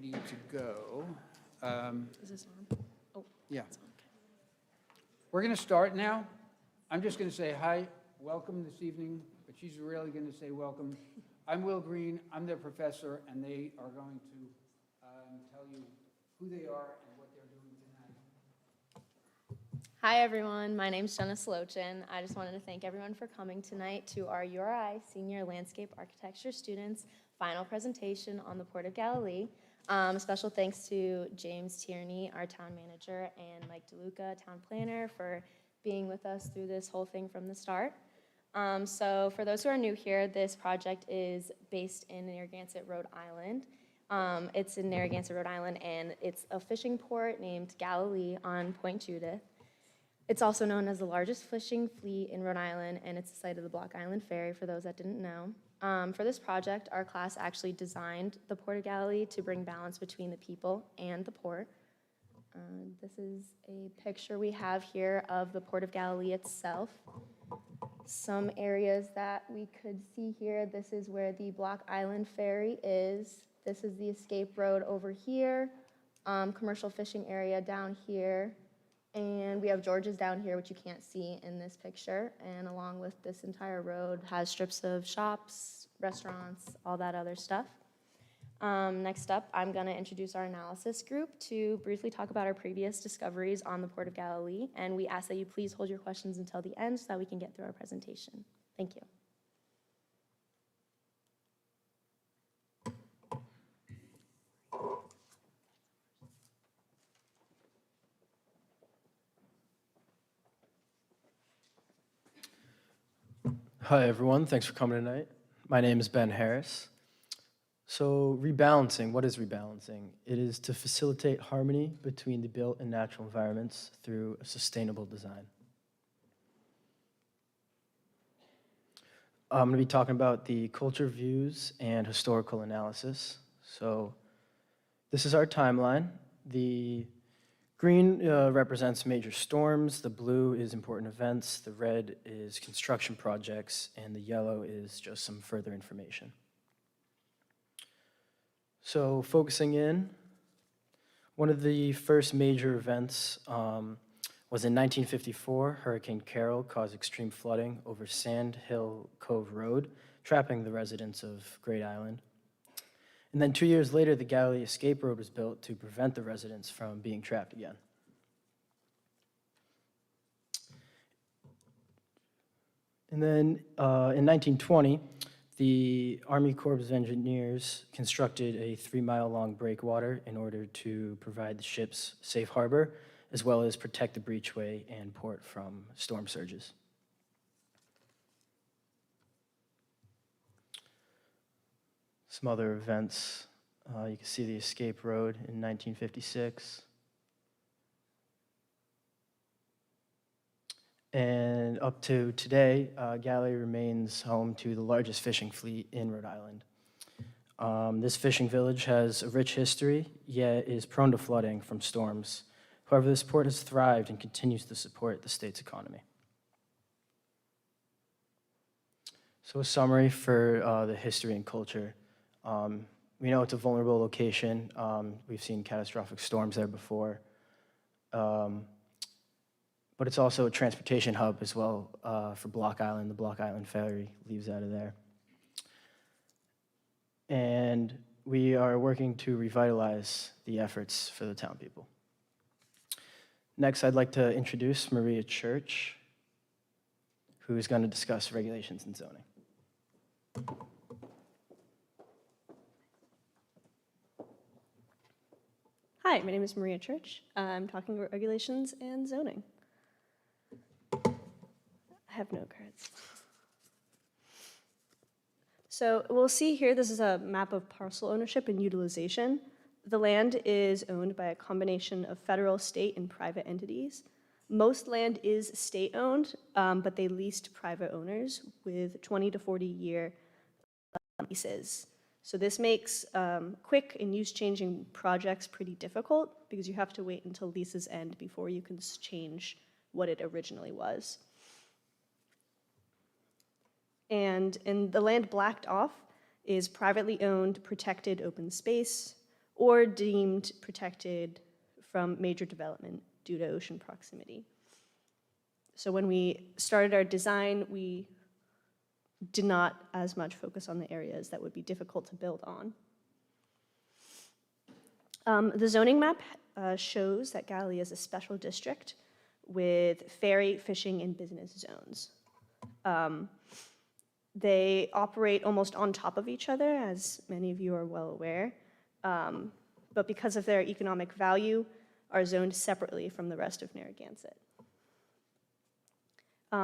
need to go. Is this on? Oh, Yeah. it's on. Okay. We're going to start now. I'm just going to say hi, welcome this evening, but she's really going to say welcome. I'm Will Green, I'm their professor, and they are going to tell you who they are and what they're doing tonight. Hi everyone, my name's Jenna Slochin. I just wanted to thank everyone for coming tonight to our URI Senior Landscape Architecture students' final presentation on the Port of Galilee. Special thanks to James Tierney, our town manager, and Mike DeLuca, town planner, for being with us through this whole thing from the start. So for those who are new here, this project is based in Narragansett, Rhode Island. It's in Narragansett, Rhode Island, and it's a fishing port named Galilee on Point Judith. It's also known as the largest fishing fleet in Rhode Island, and it's the site of the Block Island Ferry, for those that didn't know. For this project, our class actually designed the Port of Galilee to bring balance between the people and the port. This is a picture we have here of the Port of Galilee itself. Some areas that we could see here, this is where the Block Island Ferry is. This is the escape road over here, commercial fishing area down here. And we have George's down here, which you can't see in this picture. And along with this entire road has strips of shops, restaurants, all that other stuff. Next up, I'm going to introduce our analysis group to briefly talk about our previous discoveries on the Port of Galilee. And we ask that you please hold your questions until the end so that we can get through our presentation. Thank you. Hi, everyone. Thanks for coming tonight. My name is Ben Harris. So rebalancing, what is rebalancing? It is to facilitate harmony between the built and natural environments through a sustainable design. I'm going to be talking about the culture views and historical analysis. So this is our timeline. The green represents major storms, the blue is important events, the red is construction projects, and the yellow is just some further information. So focusing in, one of the first major events was in 1954. Hurricane Carol caused extreme flooding over Sand Hill Cove Road, trapping the residents of Great Island. And then 2 years later, the Galilee Escape Road was built to prevent the residents from being trapped again. And then in 1920, the Army Corps of Engineers constructed a 3-mile-long breakwater in order to provide the ships safe harbor, as well as protect the breachway and port from storm surges. Some other events, you can see the escape road in 1956. And up to today, Galilee remains home to the largest fishing fleet in Rhode Island. This fishing village has a rich history, yet is prone to flooding from storms. However, this port has thrived and continues to support the state's economy. So a summary for the history and culture. We know it's a vulnerable location. We've seen catastrophic storms there before. But it's also a transportation hub as well for Block Island. The Block Island Ferry leaves out of there. And we are working to revitalize the efforts for the town people. Next, I'd like to introduce Maria Church, who is going to discuss regulations and zoning. Hi, my name is Maria Church. I'm talking about regulations and zoning. I have no cards. So we'll see here, this is a map of parcel ownership and utilization. The land is owned by a combination of federal, state, and private entities. Most land is state-owned, but they lease to private owners with 20 to 40-year leases. So this makes quick and use-changing projects pretty difficult because you have to wait until leases end before you can change what it originally was. And the land blacked off is privately owned, protected open space, or deemed protected from major development due to ocean proximity. So when we started our design, we did not as much focus on the areas that would be difficult to build on. The zoning map shows that Galilee is a special district with ferry, fishing, and business zones. They operate almost on top of each other, as many of you are well aware, but because of their economic value, are zoned separately from the rest of Narragansett.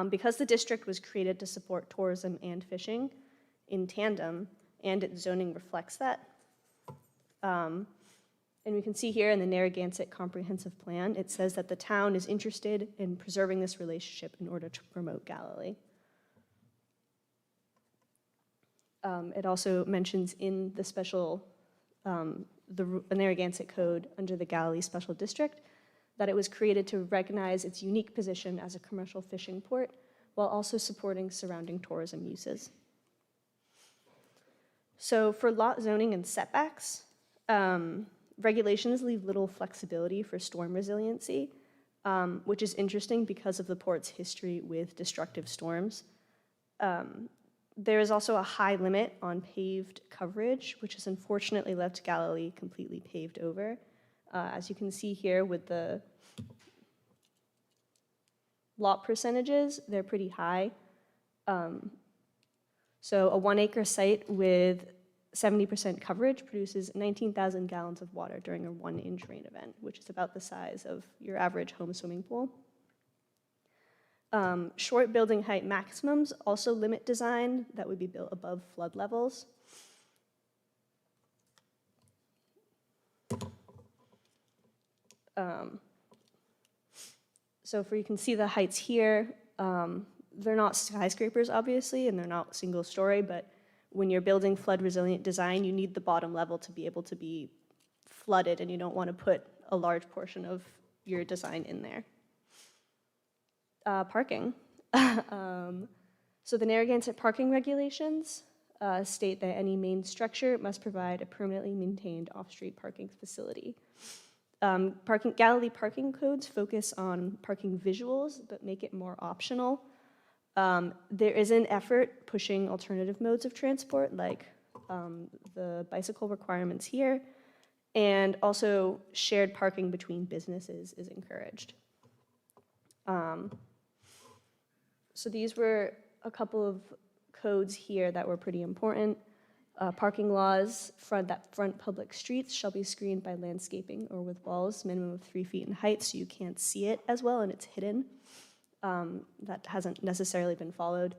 Because the district was created to support tourism and fishing in tandem, and its zoning reflects that. And we can see here in the Narragansett Comprehensive Plan, it says that the town is interested in preserving this relationship in order to promote Galilee. It also mentions in the special, the Narragansett Code under the Galilee Special District that it was created to recognize its unique position as a commercial fishing port while also supporting surrounding tourism uses. So for lot zoning and setbacks, regulations leave little flexibility for storm resiliency, which is interesting because of the port's history with destructive storms. There is also a high limit on paved coverage, which has unfortunately left Galilee completely paved over. As you can see here with the lot percentages, they're pretty high. So a 1 acre site with 70% coverage produces 19,000 gallons of water during a 1 inch rain event, which is about the size of your average home swimming pool. Short building height maximums also limit design that would be built above flood levels. So you can see the heights here. They're not skyscrapers, obviously, and they're not single story, but when you're building flood resilient design, you need the bottom level to be able to be flooded, and you don't want to put a large portion of your design in there. Parking. So the Narragansett parking regulations state that any main structure must provide a permanently maintained off-street parking facility. Galilee parking codes focus on parking visuals, but make it more optional. There is an effort pushing alternative modes of transport, like the bicycle requirements here, and also shared parking between businesses is encouraged. So these were a couple of codes here that were pretty important. Parking laws that front public streets shall be screened by landscaping or with walls, minimum of 3 feet in height, so you can't see it as well and it's hidden. That hasn't necessarily been followed.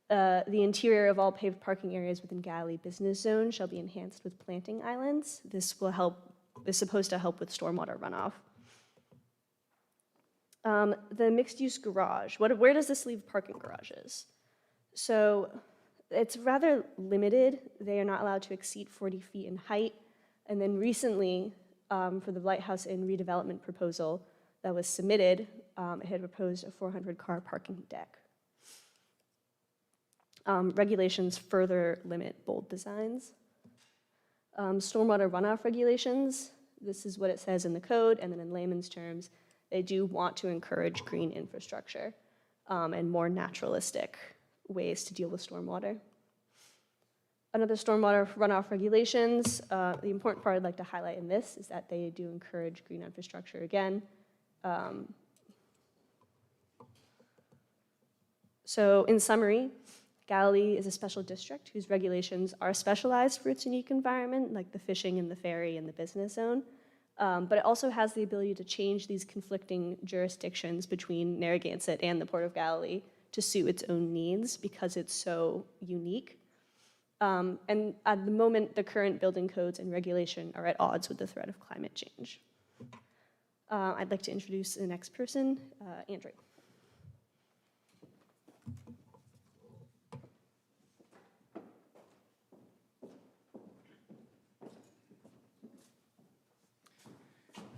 The interior of all paved parking areas within Galilee business zone shall be enhanced with planting islands. This is supposed to help with stormwater runoff. The mixed-use garage, where does this leave parking garages? So it's rather limited. They are not allowed to exceed 40 feet in height. And then recently, for the Lighthouse Inn redevelopment proposal that was submitted, it had proposed a 400-car parking deck. Regulations further limit bold designs. Stormwater runoff regulations, this is what it says in the code, and then in layman's terms, they do want to encourage green infrastructure and more naturalistic ways to deal with stormwater. Another stormwater runoff regulations, the important part I'd like to highlight in this is that they do encourage green infrastructure again. So in summary, Galilee is a special district whose regulations are specialized for its unique environment, like the fishing and the ferry and the business zone. But it also has the ability to change these conflicting jurisdictions between Narragansett and the Port of Galilee to suit its own needs because it's so unique. And at the moment, the current building codes and regulation are at odds with the threat of climate change. I'd like to introduce the next person, Andrew.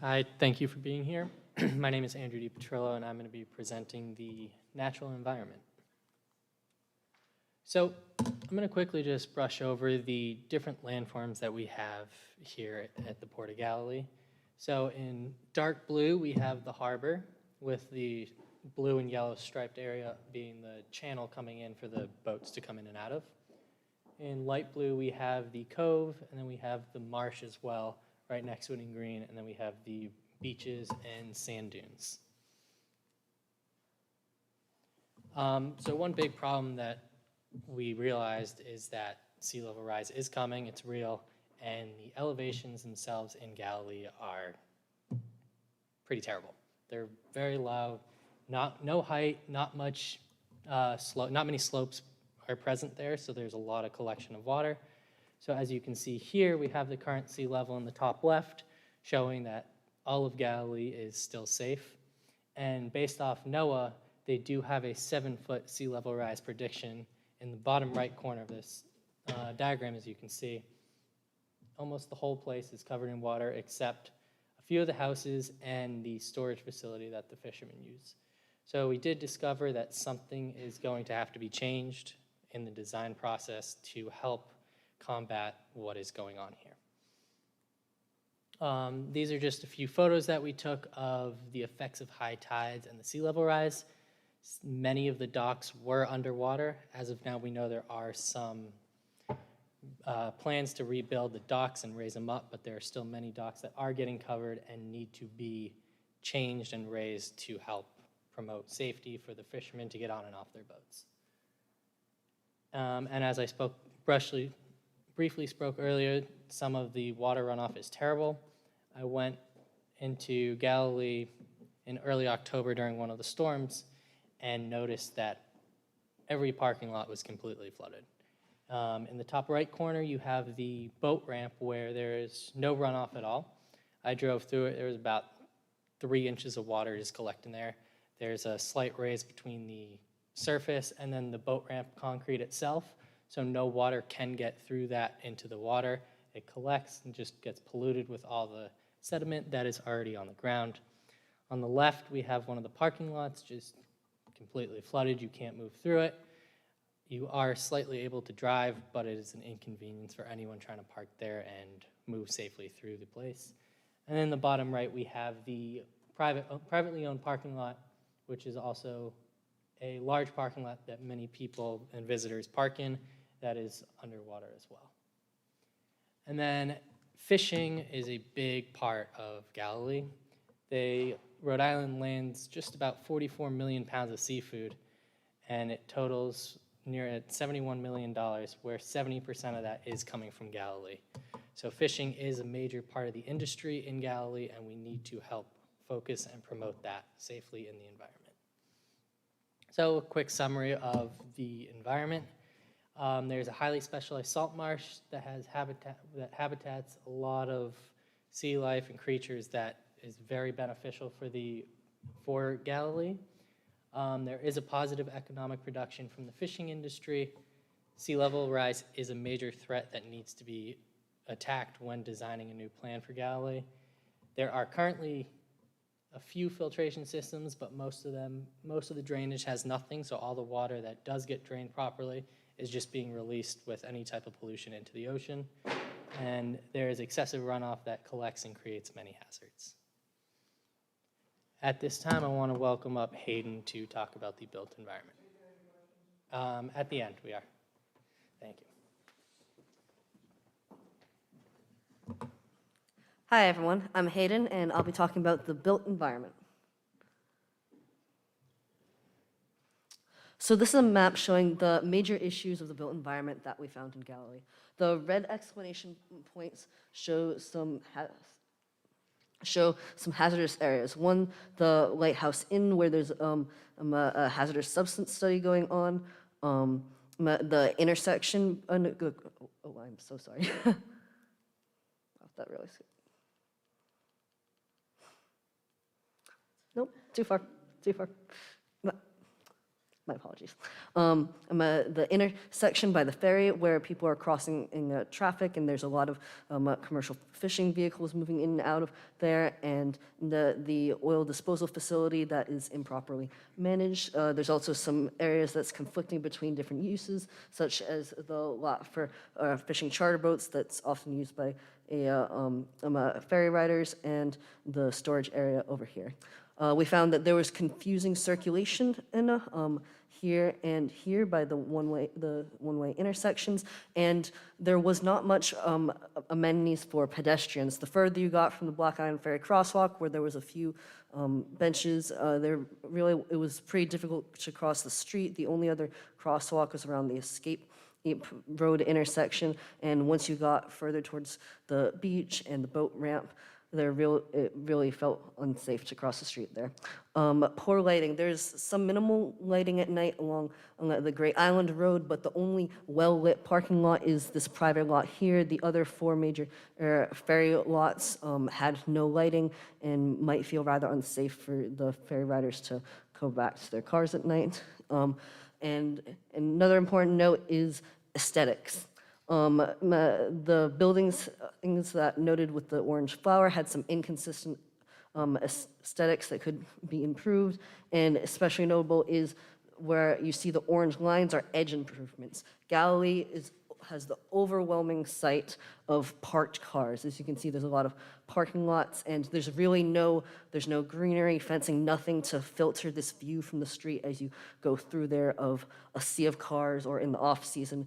Hi, thank you for being here. My name is Andrew DiPetrillo, and I'm going to be presenting the natural environment. So I'm going to quickly just brush over the different landforms that we have here at the Port of Galilee. So in dark blue, we have the harbor, with the blue and yellow striped area being the channel coming in for the boats to come in and out of. In light blue, we have the cove, and then we have the marsh as well, right next to it in green, and then we have the beaches and sand dunes. So one big problem that we realized is that sea level rise is coming, it's real, and the elevations themselves in Galilee are pretty terrible. They're very low, no height, not much not many slopes are present there, so there's a lot of collection of water. So as you can see here, we have the current sea level in the top left, showing that all of Galilee is still safe. And based off NOAA, they do have a 7-foot sea level rise prediction in the bottom right corner of this diagram, as you can see. Almost the whole place is covered in water except a few of the houses and the storage facility that the fishermen use. So we did discover that something is going to have to be changed in the design process to help combat what is going on here. These are just a few photos that we took of the effects of high tides and the sea level rise. Many of the docks were underwater. As of now, we know there are some plans to rebuild the docks and raise them up, but there are still many docks that are getting covered and need to be changed and raised to help promote safety for the fishermen to get on and off their boats. And as I briefly spoke earlier, some of the water runoff is terrible. I went into Galilee in early October during one of the storms and noticed that every parking lot was completely flooded. In the top right corner, you have the boat ramp where there is no runoff at all. I drove through it. There was about 3 inches of water just collecting there. There's a slight raise between the surface and then the boat ramp concrete itself, so no water can get through that into the water. It collects and just gets polluted with all the sediment that is already on the ground. On the left, we have one of the parking lots just completely flooded. You can't move through it. You are slightly able to drive, but it is an inconvenience for anyone trying to park there and move safely through the place. And then the bottom right, we have the privately owned parking lot, which is also a large parking lot that many people and visitors park in that is underwater as well. And then fishing is a big part of Galilee. Rhode Island lands just about 44 million pounds of seafood, and it totals near at $71 million, where 70% of that is coming from Galilee. So fishing is a major part of the industry in Galilee, and we need to help focus and promote that safely in the environment. So a quick summary of the environment. There's a highly specialized salt marsh that has habitats a lot of sea life and creatures that is very beneficial for Galilee. There is a positive economic production from the fishing industry. Sea level rise is a major threat that needs to be attacked when designing a new plan for Galilee. There are currently a few filtration systems, but most of the drainage has nothing, so all the water that does get drained properly is just being released with any type of pollution into the ocean. And there is excessive runoff that collects and creates many hazards. At this time, I want to welcome up Hayden to talk about the built environment. At the end, we are. Thank you. Hi, everyone. I'm Hayden, and I'll be talking about the built environment. So this is a map showing the major issues of the built environment that we found in Galilee. The red exclamation points show some hazardous areas. One, the Lighthouse Inn, where there's a hazardous substance study going on. The intersection. Oh, I'm so sorry. That really. Nope, too far. my apologies. The intersection by the ferry where people are crossing in traffic, and there's a lot of commercial fishing vehicles moving in and out of there, and the oil disposal facility that is improperly managed. There's also some areas that's conflicting between different uses, such as the lot for fishing charter boats that's often used by ferry riders, and the storage area over here. We found that there was confusing circulation in here and here by the one-way intersections, and there was not much amenities for pedestrians. The further you got from the Black Island Ferry crosswalk, where there was a few benches, it was pretty difficult to cross the street. The only other crosswalk was around the Escape Road intersection, and once you got further towards the beach and the boat ramp, it really felt unsafe to cross the street there. Poor lighting. There's some minimal lighting at night along the Great Island Road, but the only well-lit parking lot is this private lot here. The other 4 major ferry lots had no lighting and might feel rather unsafe for the ferry riders to go back to their cars at night. And another important note is aesthetics. The buildings things that noted with the orange flower had some inconsistent aesthetics that could be improved, and especially notable is where you see the orange lines are edge improvements. Galilee has the overwhelming sight of parked cars. As you can see, there's a lot of parking lots, and there's no greenery, fencing, nothing to filter this view from the street as you go through there of a sea of cars, or in the off-season,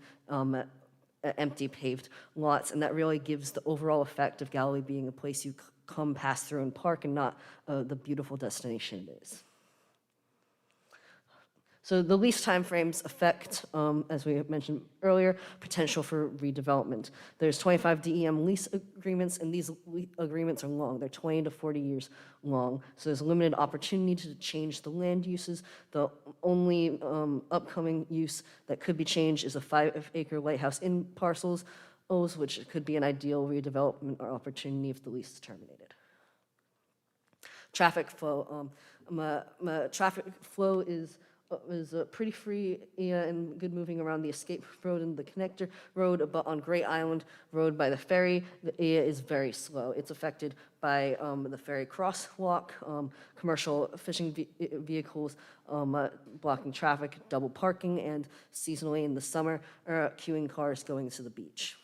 empty paved lots, and that really gives the overall effect of Galilee being a place you come, pass through, and park, and not the beautiful destination it is. So the lease timeframes affect, as we mentioned earlier, potential for redevelopment. There's 25 DEM lease agreements, and these agreements are long. They're 20 to 40 years long. So there's limited opportunity to change the land uses. The only upcoming use that could be changed is a 5-acre lighthouse in parcels, which could be an ideal redevelopment or opportunity if the lease is terminated. Traffic flow. Traffic flow is pretty free and good moving around the Escape Road and the Connector Road, but on Great Island Road by the ferry, the area is very slow. It's affected by the ferry crosswalk, commercial fishing vehicles blocking traffic, double parking, and seasonally in the summer, queuing cars going to the beach.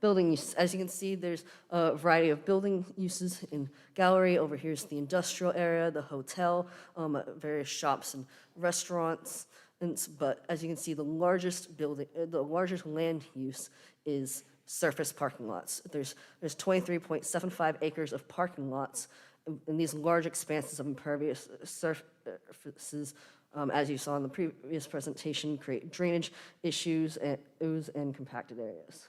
Building uses. As you can see, there's a variety of building uses in Gallery. Over here is the industrial area, the hotel, various shops and restaurants. But as you can see, the largest land use is surface parking lots. There's 23.75 acres of parking lots, and these large expanses of impervious surfaces, as you saw in the previous presentation, create drainage issues and ooze and compacted areas.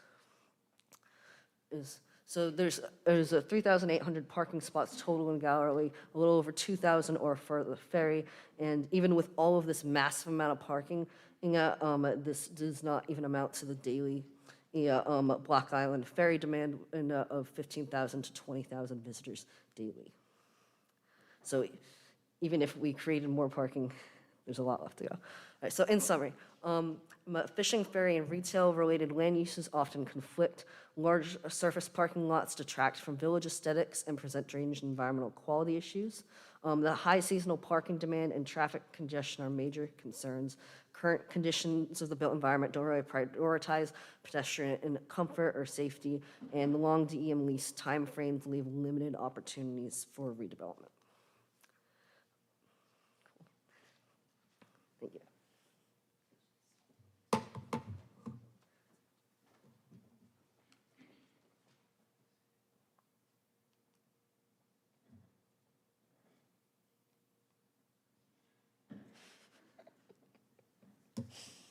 So there's 3,800 parking spots total in Galilee, a little over 2,000 or for the ferry, and even with all of this massive amount of parking, this does not even amount to the daily Block Island ferry demand of 15,000 to 20,000 visitors daily. So even if we created more parking, there's a lot left to go. All right, so in summary, fishing, ferry, and retail-related land uses often conflict. Large surface parking lots detract from village aesthetics and present drainage and environmental quality issues. The high seasonal parking demand and traffic congestion are major concerns. Current conditions of the built environment don't really prioritize pedestrian comfort or safety, and the long DEM lease timeframes leave limited opportunities for redevelopment. Thank you.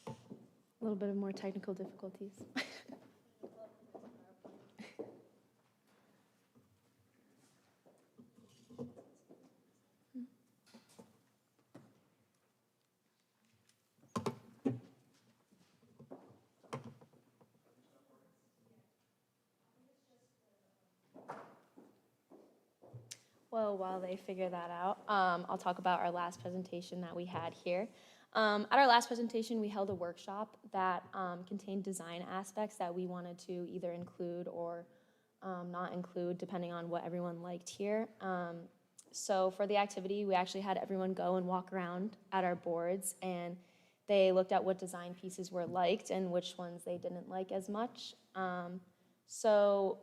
A little bit of more technical difficulties. Well, while they figure that out, I'll talk about our last presentation that we had here. At our last presentation, we held a workshop that contained design aspects that we wanted to either include or not include, depending on what everyone liked here. So for the activity, we actually had everyone go and walk around at our boards, and they looked at what design pieces were liked and which ones they didn't like as much. So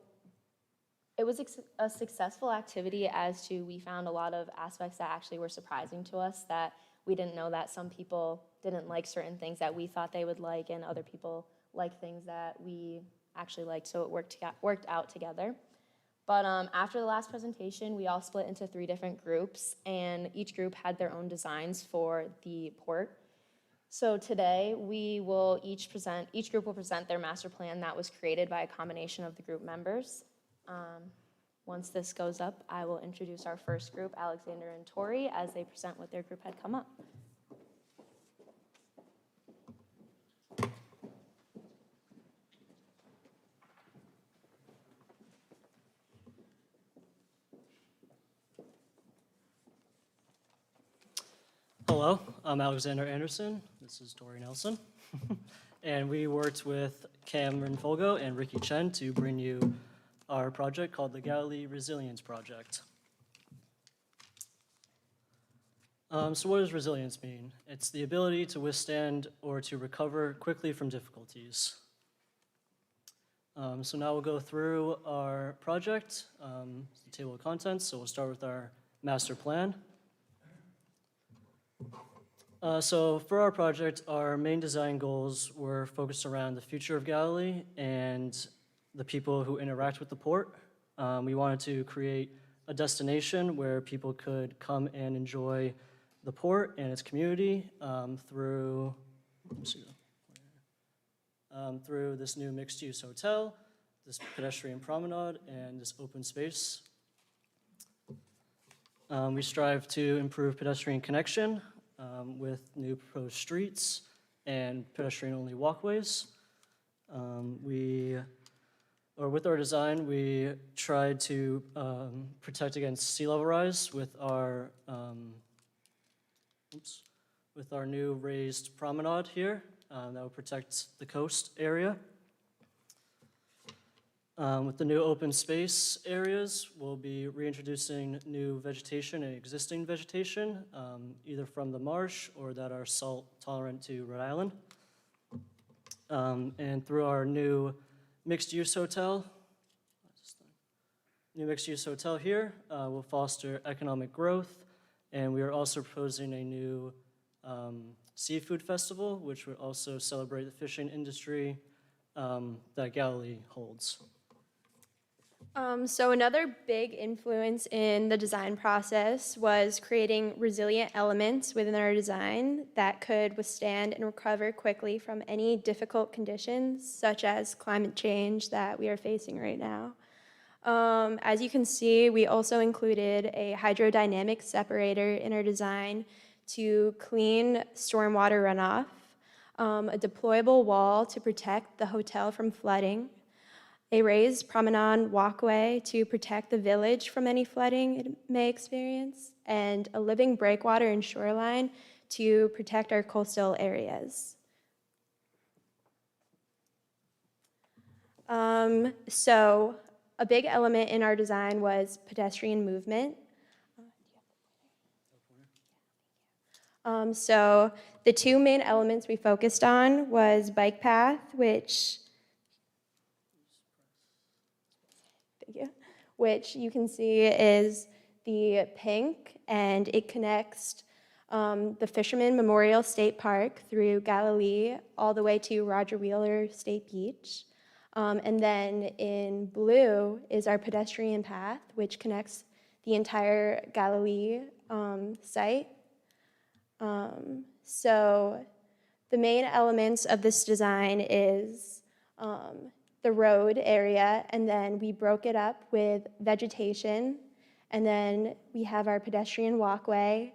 it was a successful activity as to we found a lot of aspects that actually were surprising to us, that we didn't know that some people didn't like certain things that we thought they would like, and other people like things that we actually liked, so it worked out together. But after the last presentation, we all split into 3 different groups, and each group had their own designs for the port. So today, each group will present their master plan that was created by a combination of the group members. Once this goes up, I will introduce our first group, Alexander and Tori, as they present what their group had come up. Hello, I'm Alexander Anderson. This is Tori Nelson. And we worked with Cameron Folgo and Ricky Chen to bring you our project called the Galilee Resilience Project. So what does resilience mean? It's the ability to withstand or to recover quickly from difficulties. So now we'll go through our project, the table of contents. So we'll start with our master plan. So for our project, our main design goals were focused around the future of Galilee and the people who interact with the port. We wanted to create a destination where people could come and enjoy the port and its community through this new mixed-use hotel, this pedestrian promenade, and this open space. We strive to improve pedestrian connection with new proposed streets and pedestrian-only walkways. With our design, we tried to protect against sea level rise with our new raised promenade here that will protect the coast area. With the new open space areas, we'll be reintroducing new vegetation and existing vegetation, either from the marsh or that are salt tolerant to Rhode Island. And through our new mixed-use hotel, here will foster economic growth, and we are also proposing a new seafood festival, which would also celebrate the fishing industry that Galilee holds. So another big influence in the design process was creating resilient elements within our design that could withstand and recover quickly from any difficult conditions, such as climate change that we are facing right now. As you can see, we also included a hydrodynamic separator in our design to clean stormwater runoff, a deployable wall to protect the hotel from flooding, a raised promenade walkway to protect the village from any flooding it may experience, and a living breakwater and shoreline to protect our coastal areas. So a big element in our design was pedestrian movement. So the 2 main elements we focused on was bike path, which you can see is the pink, and it connects the Fisherman Memorial State Park through Galilee all the way to Roger Wheeler State Beach. And then in blue is our pedestrian path, which connects the entire Galilee site. So the main elements of this design is the road area, and then we broke it up with vegetation, and then we have our pedestrian walkway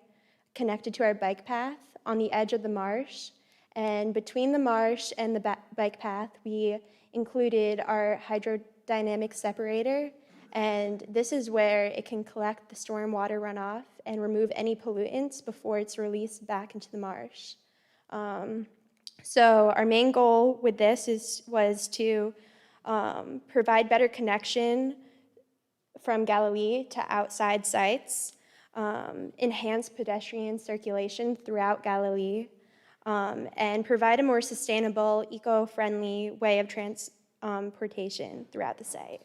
connected to our bike path on the edge of the marsh, and between the marsh and the bike path, we included our hydrodynamic separator And this is where it can collect the stormwater runoff and remove any pollutants before it's released back into the marsh. So our main goal with this was to provide better connection from Galilee to outside sites, enhance pedestrian circulation throughout Galilee, and provide a more sustainable, eco-friendly way of transportation throughout the site.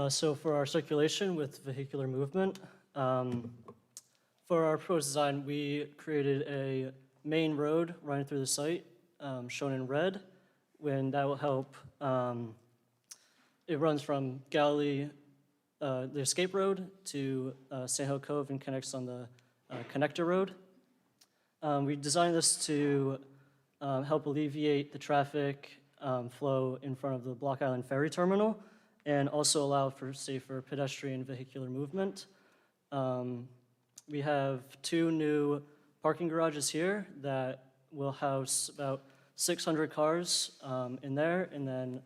So for our circulation with vehicular movement, for our proposed design, we created a main road running through the site, shown in red, when that will help. It runs from Galilee, the escape road, to Sand Hill Cove and connects on the connector road. We designed this to help alleviate the traffic flow in front of the Block Island Ferry Terminal and also allow for safer pedestrian vehicular movement. We have 2 new parking garages here that will house about 600 cars in there, and then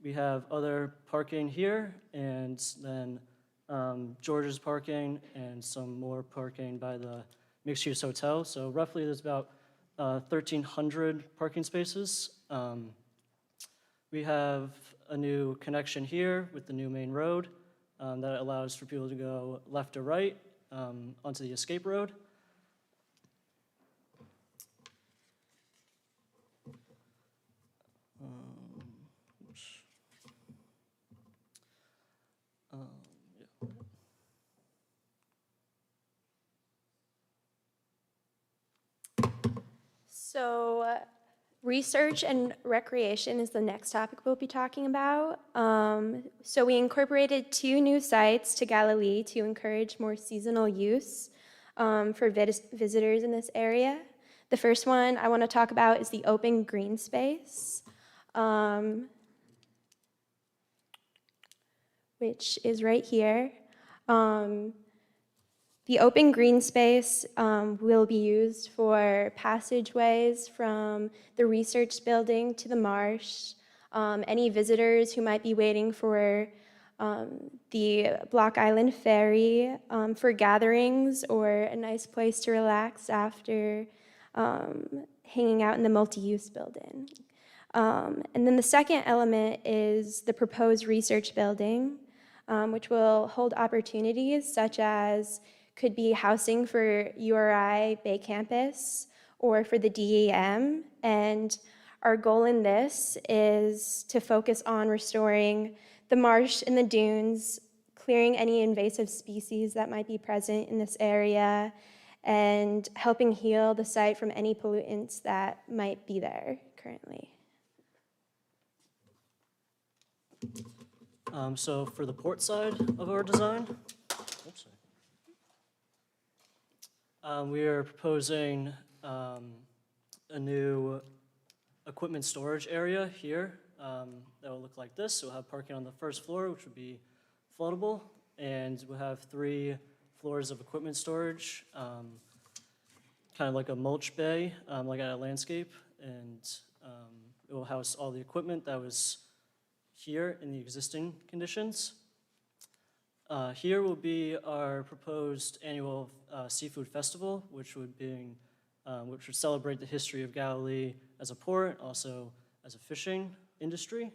we have other parking here, and then George's parking and some more parking by the mixed-use hotel. So roughly there's about 1,300 parking spaces. We have a new connection here with the new main road that allows for people to go left or right onto the escape road. So research and recreation is the next topic we'll be talking about. So we incorporated 2 new sites to Galilee to encourage more seasonal use for visitors in this area. The first one I want to talk about is the open green space, which is right here. The open green space will be used for passageways from the research building to the marsh. Any visitors who might be waiting for the Block Island Ferry, for gatherings or a nice place to relax after hanging out in the multi-use building. And then the second element is the proposed research building, which will hold opportunities such as could be housing for URI Bay Campus or for the DEM. And our goal in this is to focus on restoring the marsh and the dunes, clearing any invasive species that might be present in this area, and helping heal the site from any pollutants that might be there currently. So for the port side of our design, we are proposing a new equipment storage area here that will look like this. We'll have parking on the first floor, which would be floatable, and we'll have 3 floors of equipment storage, kind of like a mulch bay, like at a landscape, and it will house all the equipment that was here in the existing conditions. Here will be our proposed annual seafood festival, which would celebrate the history of Galilee as a port, also as a fishing industry.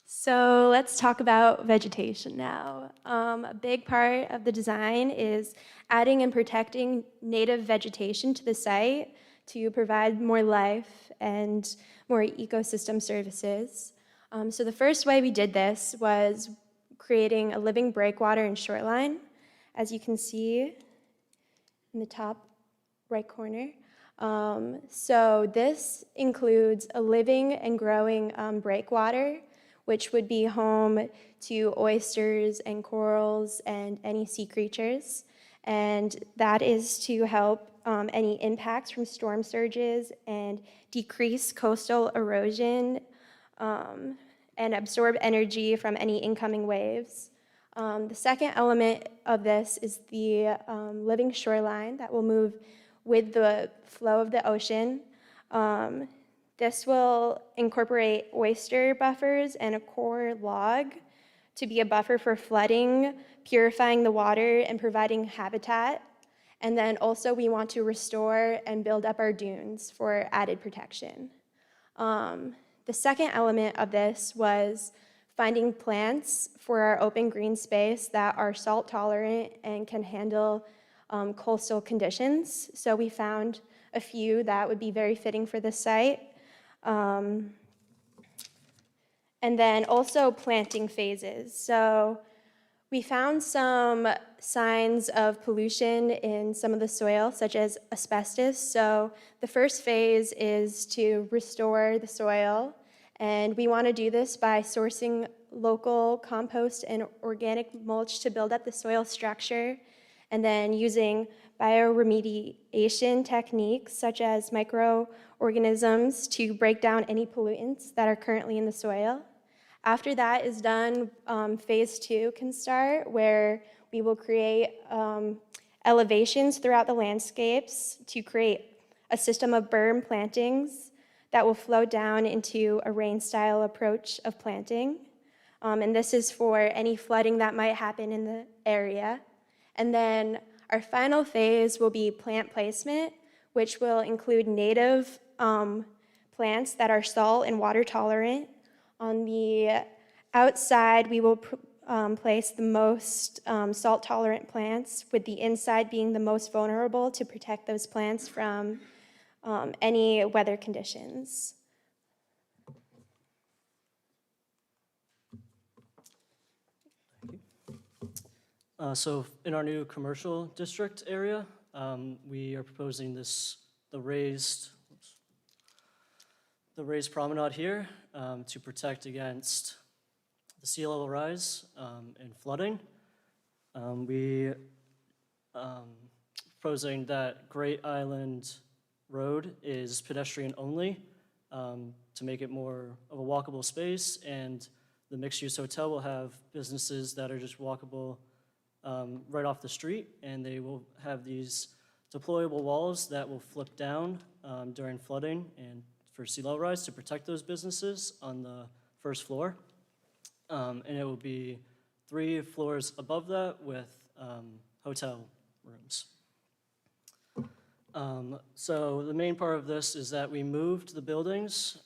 So let's talk about vegetation now. A big part of the design is adding and protecting native vegetation to the site to provide more life and more ecosystem services. So the first way we did this was creating a living breakwater and shoreline, as you can see in the top right corner. So this includes a living and growing breakwater, which would be home to oysters and corals and any sea creatures. And that is to help any impacts from storm surges and decrease coastal erosion and absorb energy from any incoming waves. The second element of this is the living shoreline that will move with the flow of the ocean. This will incorporate oyster buffers and a core log to be a buffer for flooding, purifying the water, and providing habitat. And then also we want to restore and build up our dunes for added protection. The second element of this was finding plants for our open green space that are salt tolerant and can handle coastal conditions. So we found a few that would be very fitting for the site. And then also planting phases. So we found some signs of pollution in some of the soil, such as asbestos. So the first phase is to restore the soil, and we want to do this by sourcing local compost and organic mulch to build up the soil structure, and then using bioremediation techniques such as microorganisms to break down any pollutants that are currently in the soil. After that is done, phase 2 can start, where we will create elevations throughout the landscapes to create a system of berm plantings that will flow down into a rain-style approach of planting. And this is for any flooding that might happen in the area. And then our final phase will be plant placement, which will include native plants that are salt and water tolerant. On the outside, we will place the most salt-tolerant plants, with the inside being the most vulnerable to protect those plants from any weather conditions. So in our new commercial district area, we are proposing the raised promenade here to protect against the sea level rise and flooding. We proposing that Great Island Road is pedestrian only to make it more of a walkable space, and the mixed-use hotel will have businesses that are just walkable right off the street, and they will have these deployable walls that will flip down during flooding and for sea level rise to protect those businesses on the first floor. And it will be 3 floors above that with hotel rooms. So the main part of this is that we moved the buildings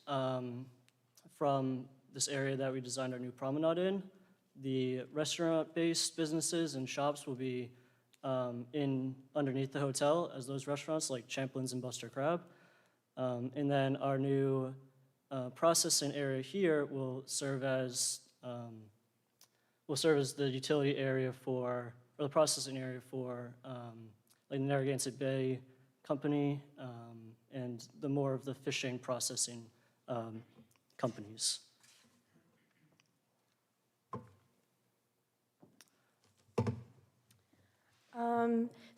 from this area that we designed our new promenade in. The restaurant-based businesses and shops will be underneath the hotel as those restaurants like Champlin's and Buster Crab. And then our new processing area here will serve as the utility area or the processing area for like the Narragansett Bay Company and the more of the fishing processing companies.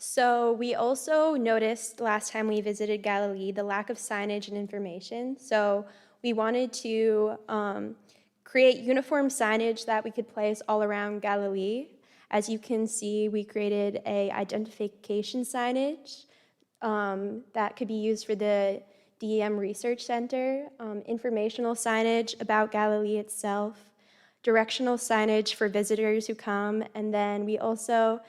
So we also noticed last time we visited Galilee the lack of signage and information. So we wanted to create uniform signage that we could place all around Galilee. As you can see, we created a identification signage that could be used for the DEM Research Center, informational signage about Galilee itself, directional signage for visitors who come, and then we also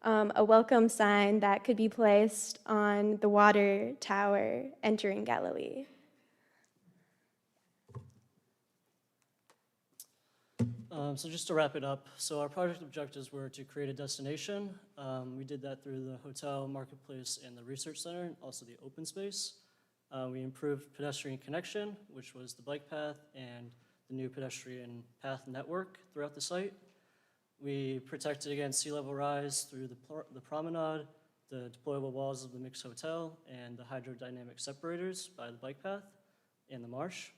a welcome sign that could be placed on the water tower entering Galilee. So just to wrap it up, so our project objectives were to create a destination. We did that through the hotel, marketplace, and the research center, and also the open space. We improved pedestrian connection, which was the bike path and the new pedestrian path network throughout the site. We protected against sea level rise through the promenade, the deployable walls of the mixed hotel, and the hydrodynamic separators by the bike path and the marsh.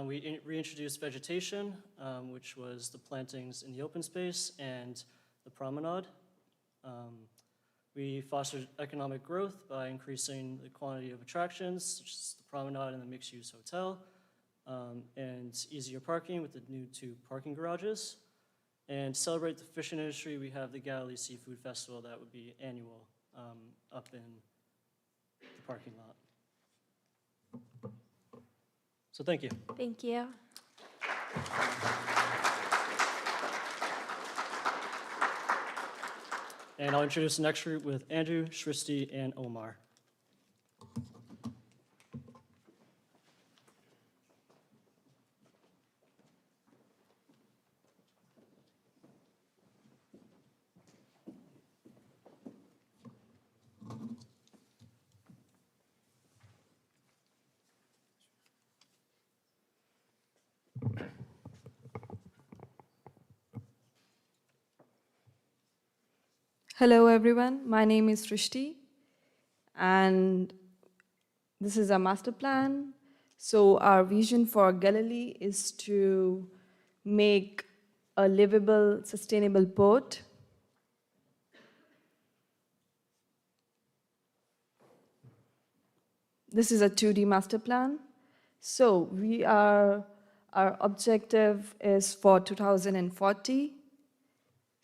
We reintroduced vegetation, which was the plantings in the open space and the promenade. We fostered economic growth by increasing the quantity of attractions, such as the promenade and the mixed-use hotel, and easier parking with the new 2 parking garages. And to celebrate the fishing industry, we have the Galilee Seafood Festival that would be annual up in the parking lot. So thank you. Thank you. And I'll introduce the next group with Andrew, Shristi, and Omar. Hello everyone, my name is Srishti and this is our master plan. So our vision for Galilee is to make a livable, sustainable port. This is a 2D master plan. So our objective is for 2040.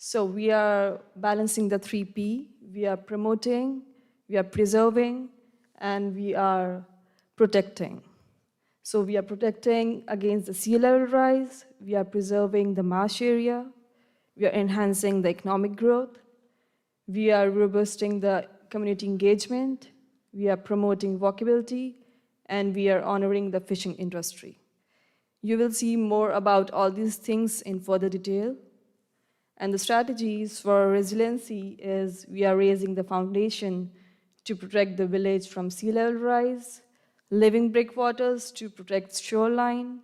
So we are balancing the 3P. We are promoting, we are preserving, and we are protecting. So we are protecting against the sea level rise, we are preserving the marsh area, we are enhancing the economic growth, we are robusting the community engagement, we are promoting walkability, and we are honoring the fishing industry. You will see more about all these things in further detail. And the strategies for resiliency is we are raising the foundation to protect the village from sea level rise, living breakwaters to protect shoreline,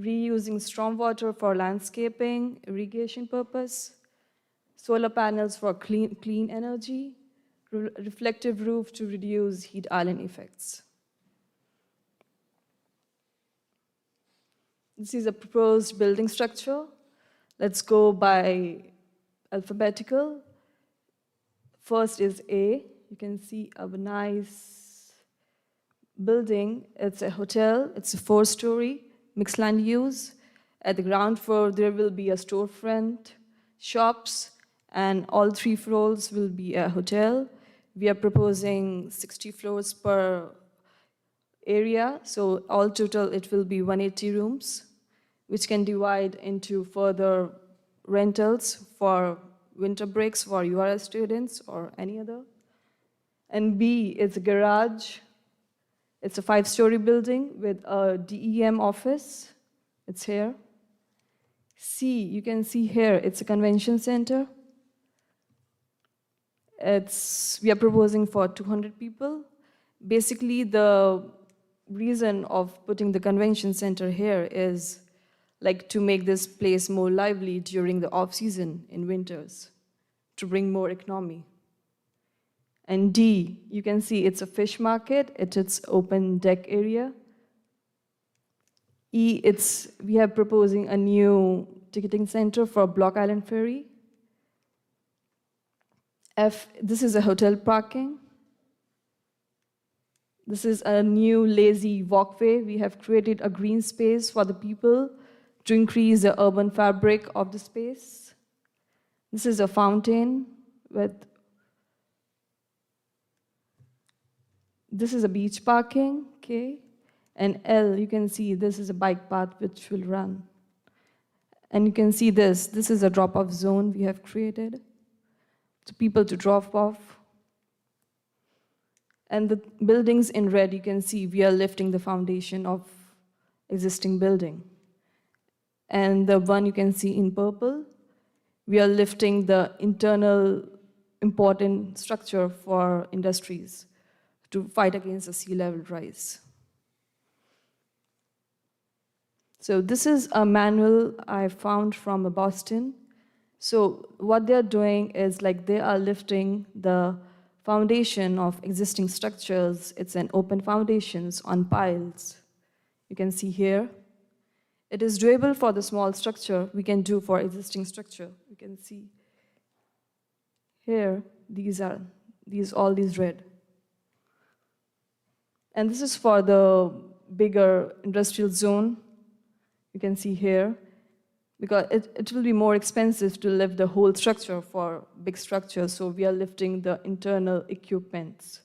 reusing stormwater for landscaping, irrigation purpose, solar panels for clean energy, reflective roof to reduce heat island effects. This is a proposed building structure. Let's go by alphabetical. First is A. You can see a nice building. It's a hotel. It's a 4-story, mixed land use. At the ground floor, there will be a storefront, shops, and all 3 floors will be a hotel. We are proposing 60 floors per area, so all total it will be 180 rooms, which can divide into further rentals for winter breaks for URI students or any other. And B is a garage. It's a 5-story building with a DEM office. It's here. C, you can see here, it's a convention center. We are proposing for 200 people. Basically, the reason of putting the convention center here is like to make this place more lively during the off-season in winters, to bring more economy. And D, you can see it's a fish market, it's open deck area. E, we are proposing a new ticketing center for Block Island Ferry. F, this is a hotel parking. This is a new lazy walkway. We have created a green space for the people to increase the urban fabric of the space. This is a fountain this is a beach parking, okay? And L, you can see this is a bike path which will run. And you can see this is a drop-off zone we have created to people to drop off. And the buildings in red, you can see we are lifting the foundation of existing building. And the one you can see in purple, we are lifting the internal important structure for industries to fight against the sea level rise. So this is a manual I found from Boston. So what they're doing is like they are lifting the foundation of existing structures. It's an open foundations on piles. You can see here. It is doable for the small structure we can do for existing structure. You can see here, all these red. And this is for the bigger industrial zone. You can see here. because it will be more expensive to lift the whole structure for big structures, so we are lifting the internal equipments.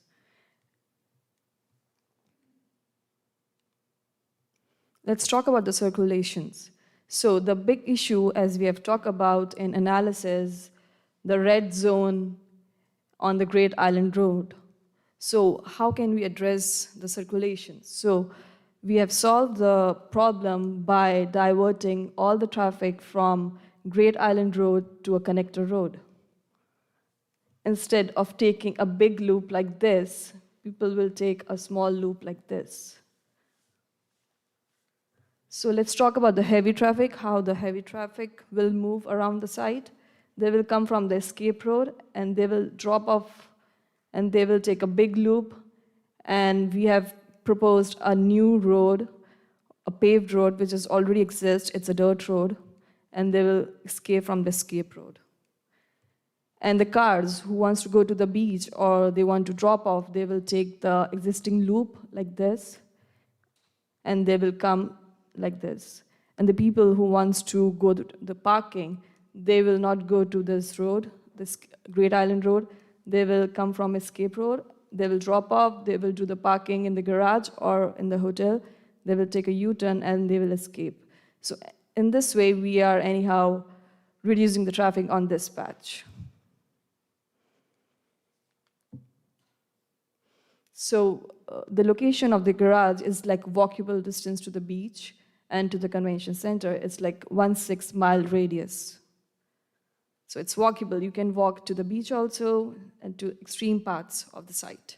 Let's talk about the circulations. So the big issue, as we have talked about in analysis, the red zone on the Great Island Road. So how can we address the circulation? So we have solved the problem by diverting all the traffic from Great Island Road to a connector road. Instead of taking a big loop like this, people will take a small loop like this. So let's talk about the heavy traffic, how the heavy traffic will move around the site. They will come from the escape road and they will drop off and they will take a big loop. And we have proposed a new road, a paved road, which is already exists. It's a dirt road, and they will escape from the escape road. And the cars who wants to go to the beach or they want to drop off, they will take the existing loop like this, and they will come like this. And the people who wants to go to the parking, they will not go to this road, this Great Island Road. They will come from Escape Road. They will drop off. They will do the parking in the garage or in the hotel. They will take a U-turn and they will escape. So in this way, we are anyhow reducing the traffic on this patch. So the location of the garage is like walkable distance to the beach and to the convention center. It's like 1/6 mile radius. So it's walkable. You can walk to the beach also and to extreme parts of the site.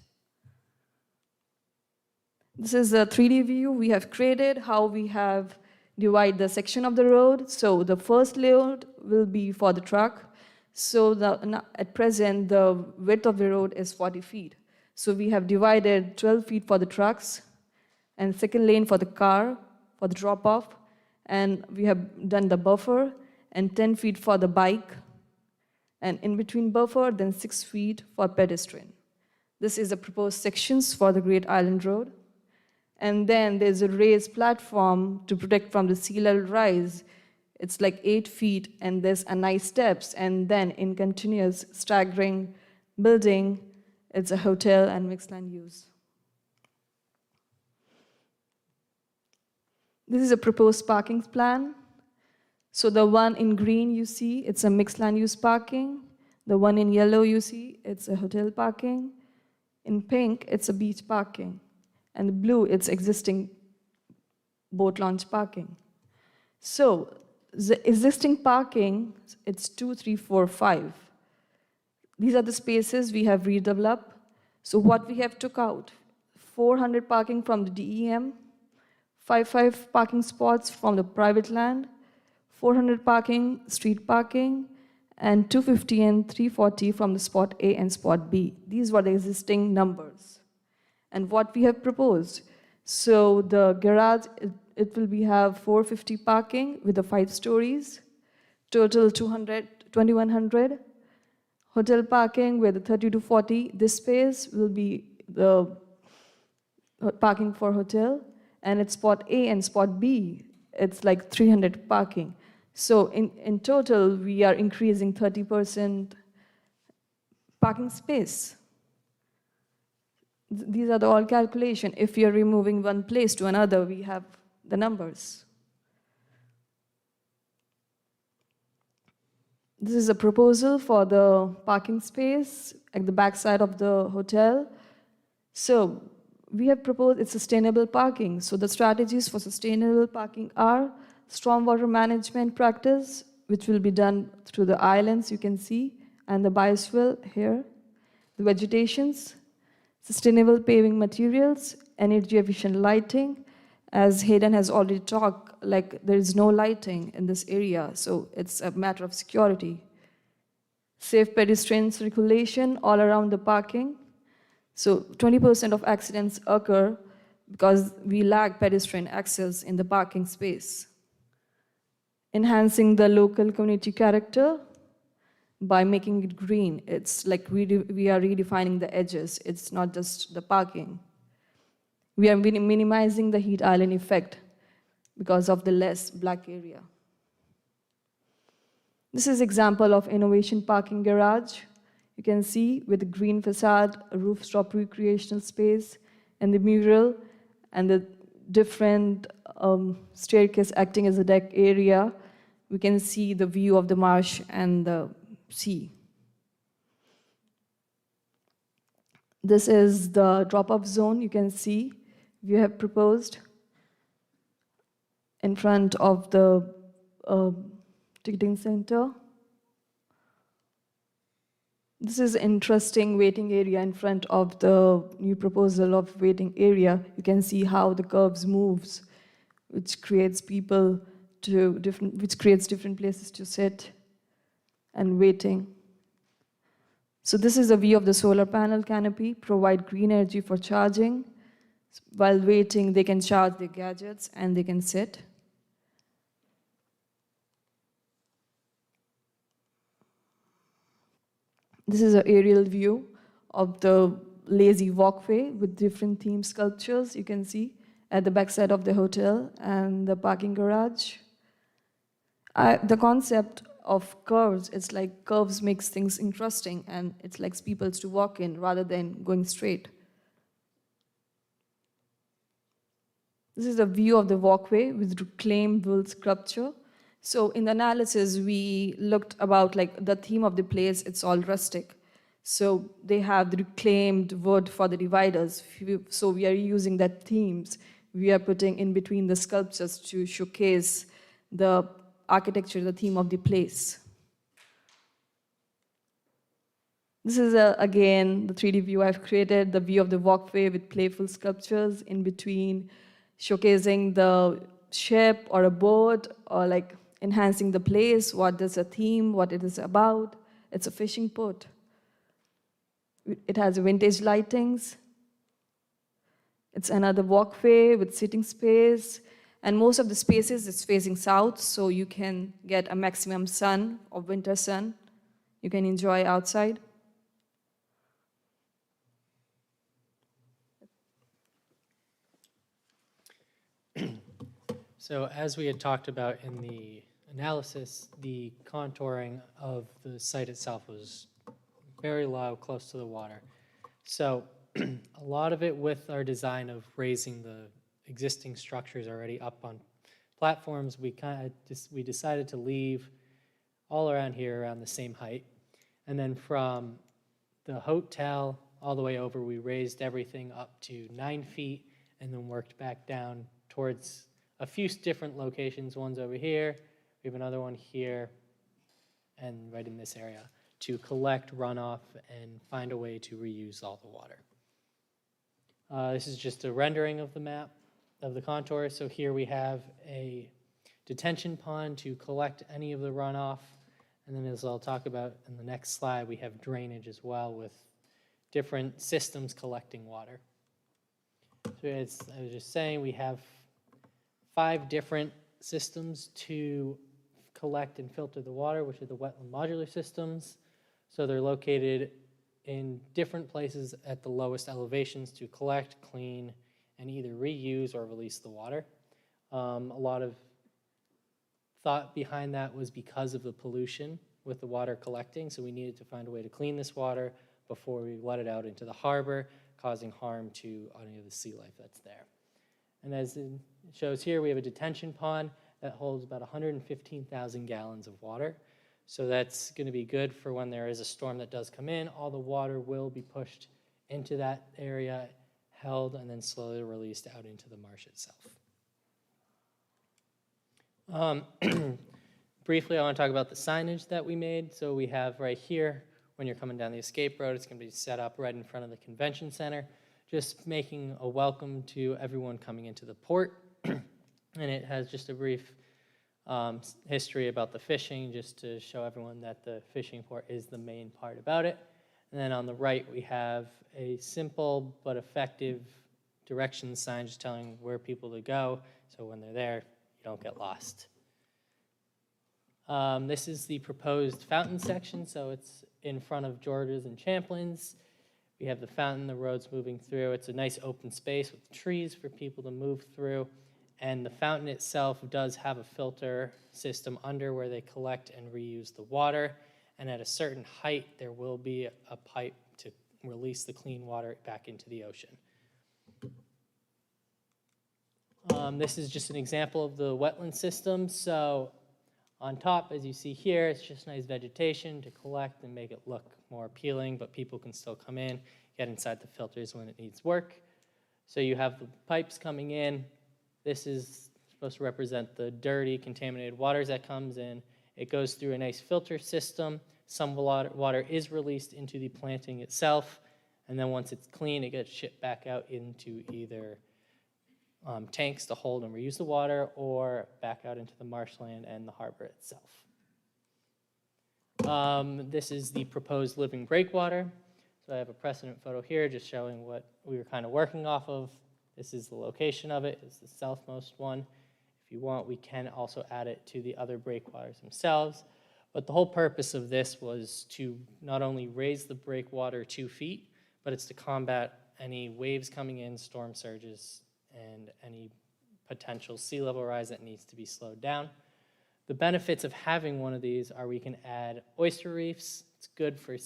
This is a 3D view we have created, how we have divided the section of the road. So the first layout will be for the truck. So at present, the width of the road is 40 feet. So we have divided 12 feet for the trucks and second lane for the car, for the drop-off. And we have done the buffer and 10 feet for the bike. And in between buffer, then 6 feet for pedestrian. This is the proposed sections for the Great Island Road. And then there's a raised platform to protect from the sea level rise. It's like 8 feet, and there's a nice steps. And then in continuous staggering building, it's a hotel and mixed land use. This is a proposed parking plan. So the one in green you see, it's a mixed land use parking. The one in yellow you see, it's a hotel parking. In pink, it's a beach parking. And the blue, it's existing boat launch parking. So the existing parking, it's 2, 3, 4, 5. These are the spaces we have redeveloped. So what we have took out, 400 parking from the DEM, 5 parking spots from the private land, 400 parking, street parking, and 250 and 340 from the spot A and spot B. These were the existing numbers. And what we have proposed, so the garage, it will have 450 parking with the 5 stories, total 2100. Hotel parking with the 30 to 40, this space will be the parking for hotel, and it's spot A and spot B, it's like 300 parking. So in total, we are increasing 30% parking space. These are the all calculation. If you're removing one place to another, we have the numbers. This is a proposal for the parking space at the backside of the hotel. So we have proposed it's sustainable parking. So the strategies for sustainable parking are stormwater management practice, which will be done through the islands you can see, and the biosphere here, the vegetations, sustainable paving materials, energy efficient lighting. As Hayden has already talked, like there is no lighting in this area, so it's a matter of security. Safe pedestrian circulation all around the parking. So 20% of accidents occur because we lack pedestrian access in the parking space. Enhancing the local community character by making it green. It's like we are redefining the edges. It's not just the parking. We are minimizing the heat island effect because of the less black area. This is example of innovation parking garage. You can see with the green facade, a rooftop recreational space, and the mural, and the different staircase acting as a deck area. We can see the view of the marsh and the sea. This is the drop-off zone. You can see we have proposed in front of the ticketing center. This is interesting waiting area in front of the new proposal of waiting area. You can see how the curves moves, which creates different places to sit and waiting. So this is a view of the solar panel canopy, provide green energy for charging. While waiting, they can charge their gadgets and they can sit. This is an aerial view of the lazy walkway with different theme sculptures you can see at the backside of the hotel and the parking garage. The concept of curves, it's like curves makes things interesting and it's like people to walk in rather than going straight. This is a view of the walkway with reclaimed wood sculpture. So in the analysis, we looked about like the theme of the place, it's all rustic. So they have the reclaimed wood for the dividers. So we are using that themes. We are putting in between the sculptures to showcase the architecture, the theme of the place. This is, again, the 3D view I've created, the view of the walkway with playful sculptures in between, showcasing the ship or a boat, or like enhancing the place, what is a theme, what it is about. It's a fishing port. It has vintage lightings. It's another walkway with sitting space. And most of the spaces is facing south, so you can get a maximum sun or winter sun. You can enjoy outside. So as we had talked about in the analysis, the contouring of the site itself was very low, close to the water. So a lot of it with our design of raising the existing structures already up on platforms, we decided to leave all around here around the same height. And then from the hotel all the way over, we raised everything up to 9 feet and then worked back down towards a few different locations. One's over here, we have another one here, and right in this area, to collect runoff and find a way to reuse all the water. This is just a rendering of the map of the contour. So here we have a detention pond to collect any of the runoff. And then as I'll talk about in the next slide, we have drainage as well with different systems collecting water. So as I was just saying, we have 5 different systems to collect and filter the water, which are the wetland modular systems. So they're located in different places at the lowest elevations to collect, clean, and either reuse or release the water. A lot of thought behind that was because of the pollution with the water collecting, so we needed to find a way to clean this water before we let it out into the harbor, causing harm to any of the sea life that's there. And as it shows here, we have a detention pond that holds about 115,000 gallons of water. So that's going to be good for when there is a storm that does come in. All the water will be pushed into that area, held, and then slowly released out into the marsh itself. Briefly, I want to talk about the signage that we made. So we have right here, when you're coming down the escape road, it's going to be set up right in front of the convention center, just making a welcome to everyone coming into the port. And it has just a brief history about the fishing, just to show everyone that the fishing port is the main part about it. And then on the right, we have a simple but effective direction sign just telling where people to go, so when they're there, you don't get lost. This is the proposed fountain section, so it's in front of George's and Champlin's. We have the fountain, the roads moving through. It's a nice open space with trees for people to move through. And the fountain itself does have a filter system under where they collect and reuse the water. And at a certain height, there will be a pipe to release the clean water back into the ocean. This is just an example of the wetland system. So on top, as you see here, it's just nice vegetation to collect and make it look more appealing, but people can still come in, get inside the filters when it needs work. So you have the pipes coming in. This is supposed to represent the dirty, contaminated waters that comes in. It goes through a nice filter system. Some water is released into the planting itself, and then once it's clean, it gets shipped back out into either tanks to hold and reuse the water, or back out into the marshland and the harbor itself. This is the proposed living breakwater. So I have a precedent photo here just showing what we were kind of working off of. This is the location of it. It's the southmost one. If you want, we can also add it to the other breakwaters themselves. But the whole purpose of this was to not only raise the breakwater 2 feet, but it's to combat any waves coming in, storm surges, and any potential sea level rise that needs to be slowed down. The benefits of having one of these are we can add oyster reefs. It's good for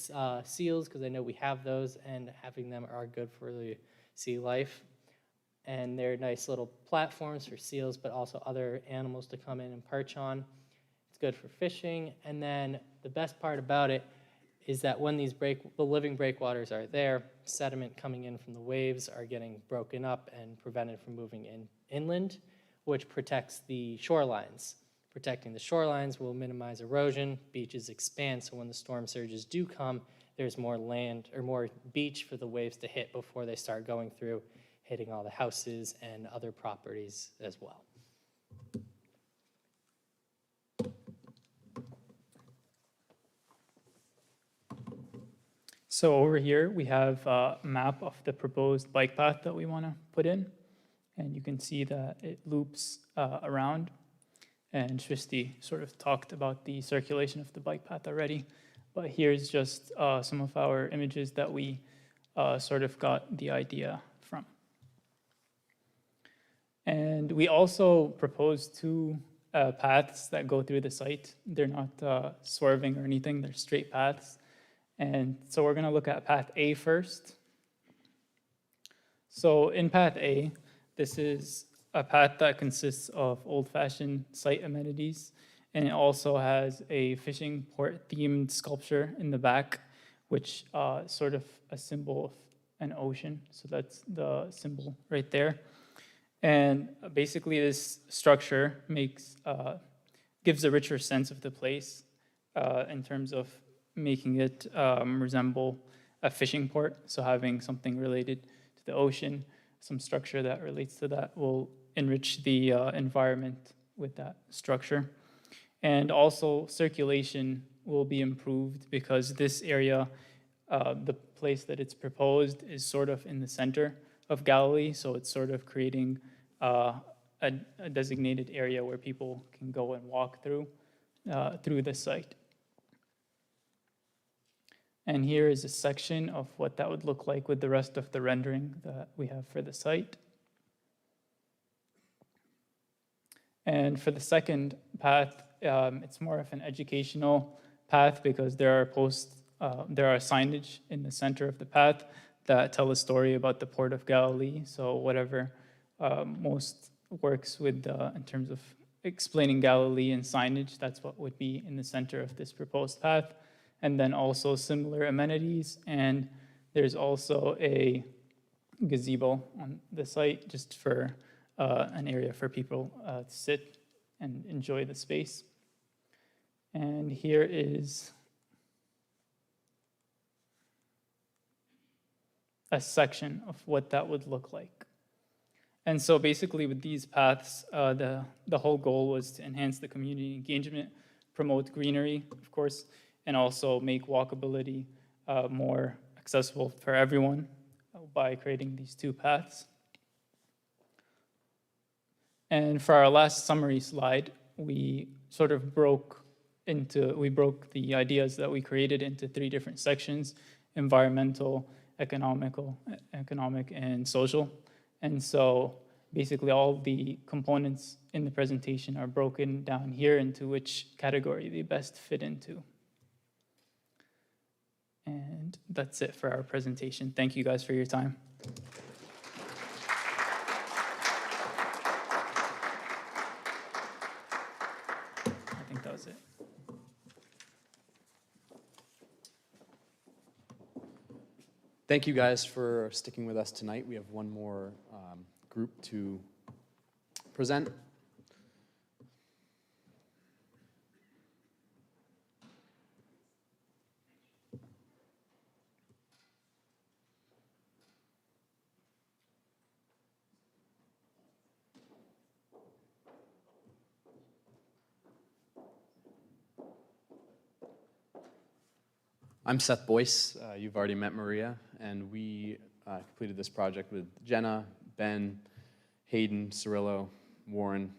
seals because I know we have those, and having them are good for the sea life. And they're nice little platforms for seals, but also other animals to come in and perch on. It's good for fishing. And then the best part about it is that when the living breakwaters are there, sediment coming in from the waves are getting broken up and prevented from moving inland, which protects the shorelines. Protecting the shorelines will minimize erosion, beaches expand, so when the storm surges do come, there's more land or more beach for the waves to hit before they start going through, hitting all the houses and other properties as well. So over here, we have a map of the proposed bike path that we want to put in. And you can see that it loops around. And Shristi sort of talked about the circulation of the bike path already. But here's just some of our images that we sort of got the idea from. And we also proposed 2 paths that go through the site. They're not swerving or anything, they're straight paths. And so we're going to look at path A first. So in path A, this is a path that consists of old-fashioned site amenities, and it also has a fishing port-themed sculpture in the back, which is sort of a symbol of an ocean. So that's the symbol right there. And basically this structure gives a richer sense of the place in terms of making it resemble a fishing port. So having something related to the ocean, some structure that relates to that will enrich the environment with that structure. And also circulation will be improved because this area, the place that it's proposed is sort of in the center of Galilee. So it's sort of creating a designated area where people can go and walk through the site. And here is a section of what that would look like with the rest of the rendering that we have for the site. And for the second path, it's more of an educational path because there are signage in the center of the path that tell a story about the Port of Galilee. So whatever most works with in terms of explaining Galilee and signage, that's what would be in the center of this proposed path. And then also similar amenities, and there's also a gazebo on the site just for an area for people to sit and enjoy the space. And here is a section of what that would look like. And so basically with these paths, the whole goal was to enhance the community engagement, promote greenery, of course, and also make walkability more accessible for everyone by creating these 2 paths. And for our last summary slide, we sort of broke the ideas that we created into 3 different sections: environmental, economic, and social. And so basically all the components in the presentation are broken down here into which category they best fit into. And that's it for our presentation. Thank you guys for your time. I think that was it. Thank you guys for sticking with us tonight. We have one more group to present. I'm Seth Boyce. You've already met Maria, and we completed this project with Jenna, Ben, Hayden, Cirillo, Warren.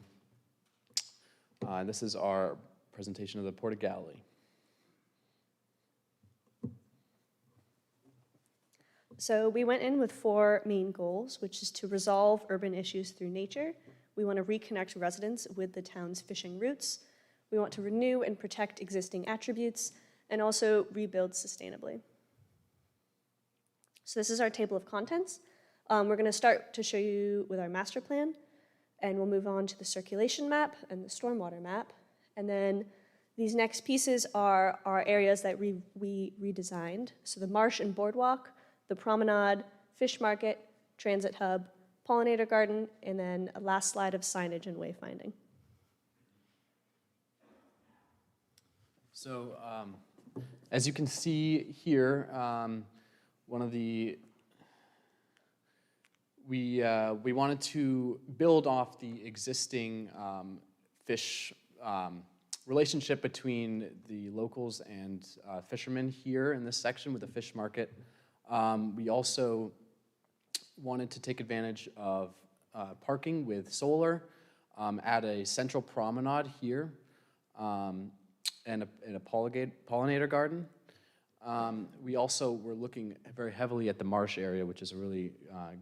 This is our presentation of the Port of Galilee. So we went in with 4 main goals, which is to resolve urban issues through nature. We want to reconnect residents with the town's fishing routes. We want to renew and protect existing attributes, and also rebuild sustainably. So this is our table of contents. We're going to start to show you with our master plan, and we'll move on to the circulation map and the stormwater map. And then these next pieces are our areas that we redesigned. So the marsh and boardwalk, the promenade, fish market, transit hub, pollinator garden, and then a last slide of signage and wayfinding. So as you can see here, one of the we wanted to build off the existing fish relationship between the locals and fishermen here in this section with the fish market. We also wanted to take advantage of parking with solar, add a central promenade here, and a pollinator garden. We also were looking very heavily at the marsh area, which is a really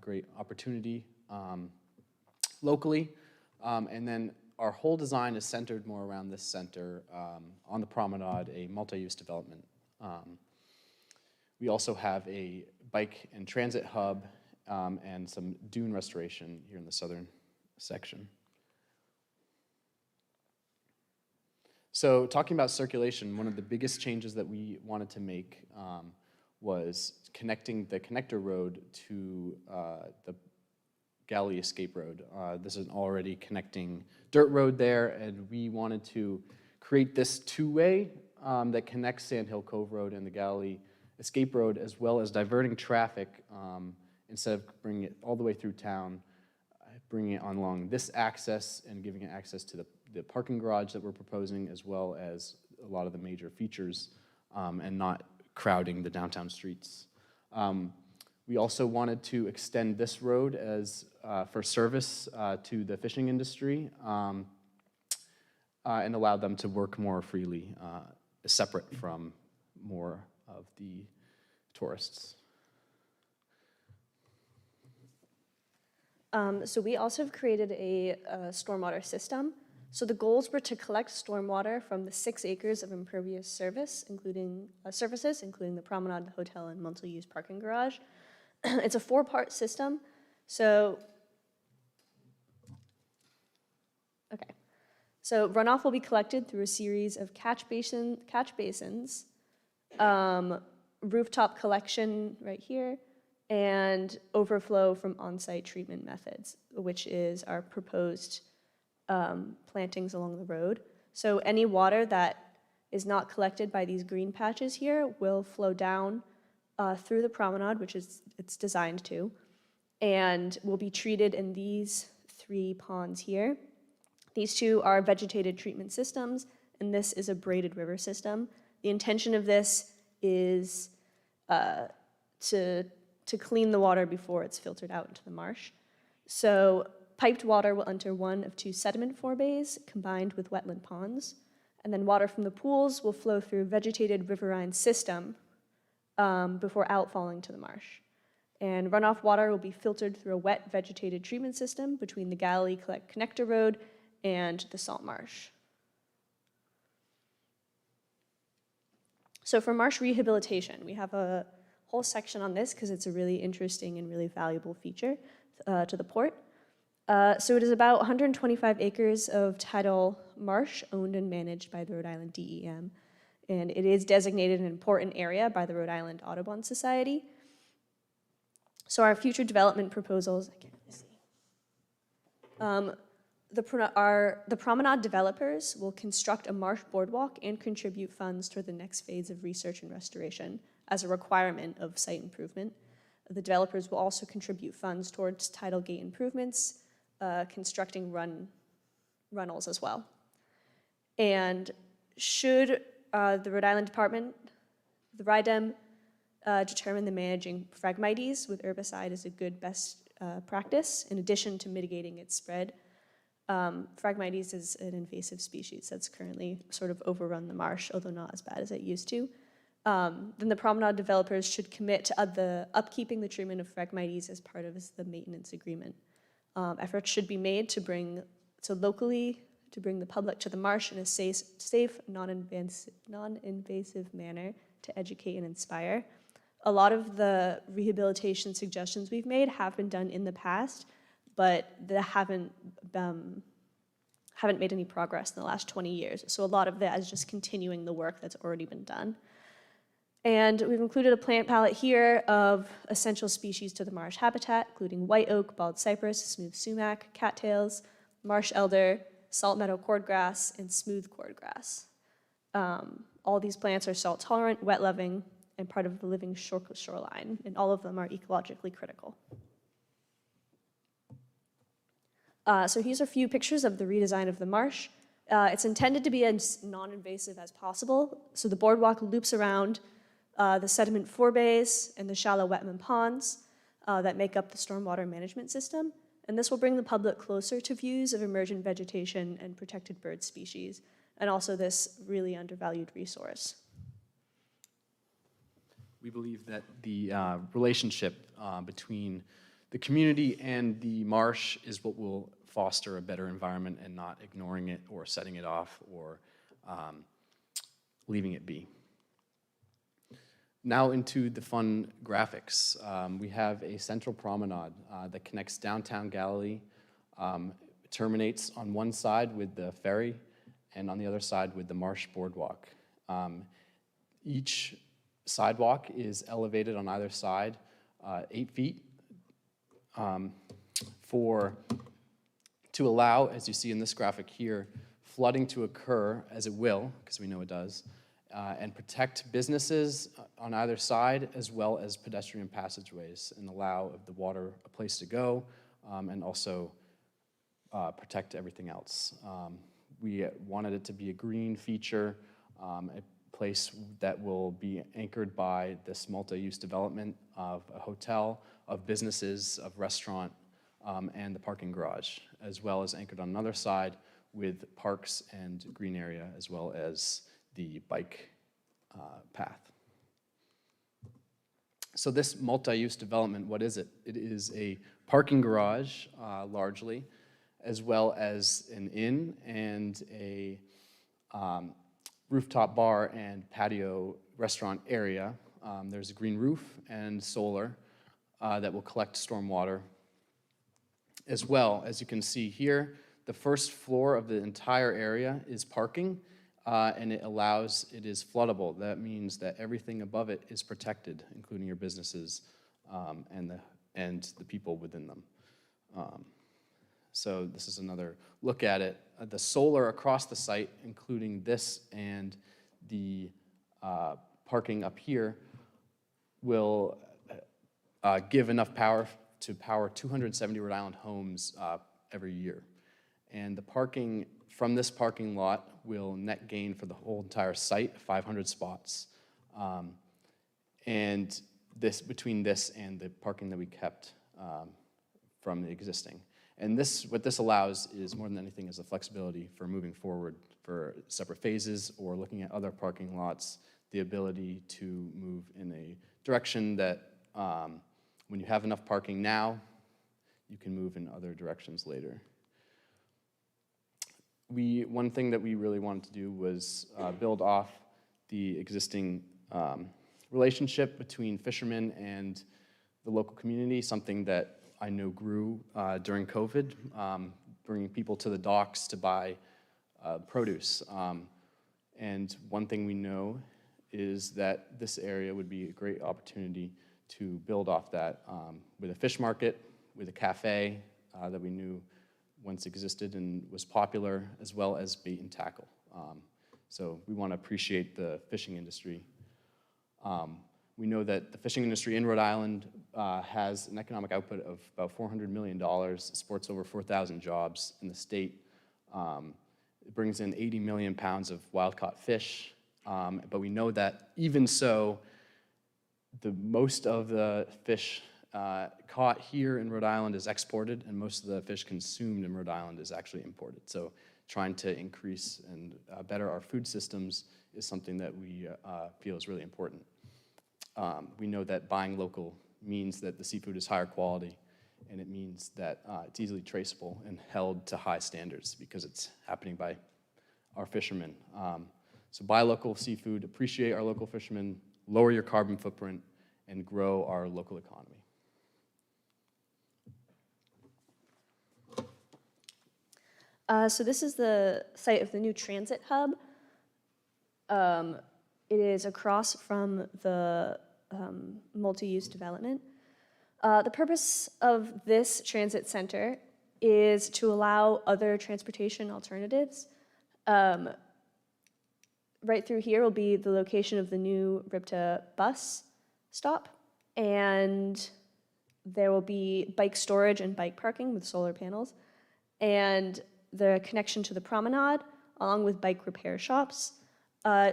great opportunity locally. And then our whole design is centered more around this center on the promenade, a multi-use development. We also have a bike and transit hub and some dune restoration here in the southern section. So talking about circulation, one of the biggest changes that we wanted to make was connecting the connector road to the Galilee Escape Road. This is an already connecting dirt road there, and we wanted to create this two-way that connects Sand Hill Cove Road and the Galilee Escape Road, as well as diverting traffic instead of bringing it all the way through town, bringing it on along this access and giving it access to the parking garage that we're proposing, as well as a lot of the major features, and not crowding the downtown streets. We also wanted to extend this road as for service to the fishing industry and allow them to work more freely, separate from more of the tourists. So we also have created a stormwater system. So the goals were to collect stormwater from the 6 acres of impervious services, including the promenade, the hotel, and multi-use parking garage. It's a 4-part system. So runoff will be collected through a series of catch basins, rooftop collection right here, and overflow from on-site treatment methods, which is our proposed plantings along the road. So any water that is not collected by these green patches here will flow down through the promenade, which is it's designed to, and will be treated in these 3 ponds here. These 2 are vegetated treatment systems, and this is a braided river system. The intention of this is to clean the water before it's filtered out into the marsh. So piped water will enter one of 2 sediment forebays combined with wetland ponds, and then water from the pools will flow through vegetated riverine system before outfalling to the marsh. And runoff water will be filtered through a wet vegetated treatment system between the Galilee Connector Road and the salt marsh. So for marsh rehabilitation, we have a whole section on this because it's a really interesting and really valuable feature to the port. So it is about 125 acres of tidal marsh owned and managed by the Rhode Island DEM. And it is designated an important area by the Rhode Island Audubon Society. So our future development proposals, I can't really see. The promenade developers will construct a marsh boardwalk and contribute funds toward the next phase of research and restoration as a requirement of site improvement. The developers will also contribute funds towards tidal gate improvements, constructing runnels as well. And should the Rhode Island Department, the RIDEM, determine that managing Phragmites with herbicide is a good best practice, in addition to mitigating its spread. Phragmites is an invasive species that's currently sort of overrun the marsh, although not as bad as it used to. Then the promenade developers should commit to upkeeping the treatment of Phragmites as part of the maintenance agreement. Efforts should be made to bring the public to the marsh in a safe, non-invasive manner to educate and inspire. A lot of the rehabilitation suggestions we've made have been done in the past, but they haven't made any progress in the last 20 years. So a lot of that is just continuing the work that's already been done. And we've included a plant palette here of essential species to the marsh habitat, including white oak, bald cypress, smooth sumac, cattails, marsh elder, salt meadow cordgrass, and smooth cordgrass. All these plants are salt tolerant, wet loving, and part of the living shoreline, and all of them are ecologically critical. So here's a few pictures of the redesign of the marsh. It's intended to be as non-invasive as possible. So the boardwalk loops around the sediment forebays and the shallow wetland ponds that make up the stormwater management system. And this will bring the public closer to views of emergent vegetation and protected bird species, and also this really undervalued resource. We believe that the relationship between the community and the marsh is what will foster a better environment and not ignoring it or setting it off or leaving it be. Now into the fun graphics. We have a central promenade that connects downtown Galilee, terminates on one side with the ferry and on the other side with the marsh boardwalk. Each sidewalk is elevated on either side 8 feet to allow, as you see in this graphic here, flooding to occur, as it will, because we know it does, and protect businesses on either side, as well as pedestrian passageways, and allow the water a place to go, and also protect everything else. We wanted it to be a green feature, a place that will be anchored by this multi-use development of a hotel, of businesses, of restaurant, and the parking garage, as well as anchored on another side with parks and green area, as well as the bike path. So this multi-use development, what is it? It is a parking garage, largely, as well as an inn and a rooftop bar and patio restaurant area. There's a green roof and solar that will collect stormwater. As well, as you can see here, the first floor of the entire area is parking, and it is floodable. That means that everything above it is protected, including your businesses and the people within them. So this is another look at it. The solar across the site, including this and the parking up here, will give enough power to power 270 Rhode Island homes every year. And the parking from this parking lot will net gain for the whole entire site 500 spots. And this between this and the parking that we kept from the existing. And what this allows is, more than anything, is the flexibility for moving forward for separate phases or looking at other parking lots, the ability to move in a direction that When you have enough parking now, you can move in other directions later. One thing that we really wanted to do was build off the existing relationship between fishermen and the local community, something that I know grew during COVID, bringing people to the docks to buy produce. And one thing we know is that this area would be a great opportunity to build off that with a fish market, with a cafe that we knew once existed and was popular, as well as bait and tackle. So we want to appreciate the fishing industry. We know that the fishing industry in Rhode Island has an economic output of about $400 million, supports over 4,000 jobs in the state. It brings in 80 million pounds of wild-caught fish, but we know that even so, most of the fish caught here in Rhode Island is exported, and most of the fish consumed in Rhode Island is actually imported. So trying to increase and better our food systems is something that we feel is really important. We know that buying local means that the seafood is higher quality, and it means that it's easily traceable and held to high standards because it's happening by our fishermen. So buy local seafood, appreciate our local fishermen, lower your carbon footprint, and grow our local economy. So this is the site of the new transit hub. It is across from the multi-use development. The purpose of this transit center is to allow other transportation alternatives. Right through here will be the location of the new RIPTA bus stop, and there will be bike storage and bike parking with solar panels, and the connection to the promenade, along with bike repair shops.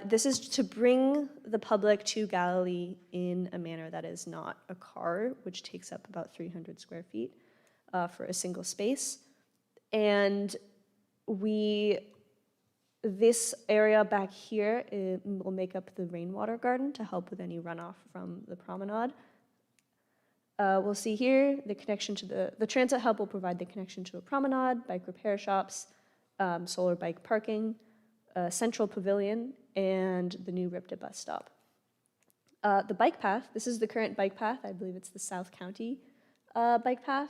This is to bring the public to Galilee in a manner that is not a car, which takes up about 300 square feet for a single space. And this area back here will make up the rainwater garden to help with any runoff from the promenade. We'll see here the connection to the transit hub will provide the connection to a promenade, bike repair shops, solar bike parking, a central pavilion, and the new RIPTA bus stop. The bike path, this is the current bike path, I believe it's the South County bike path,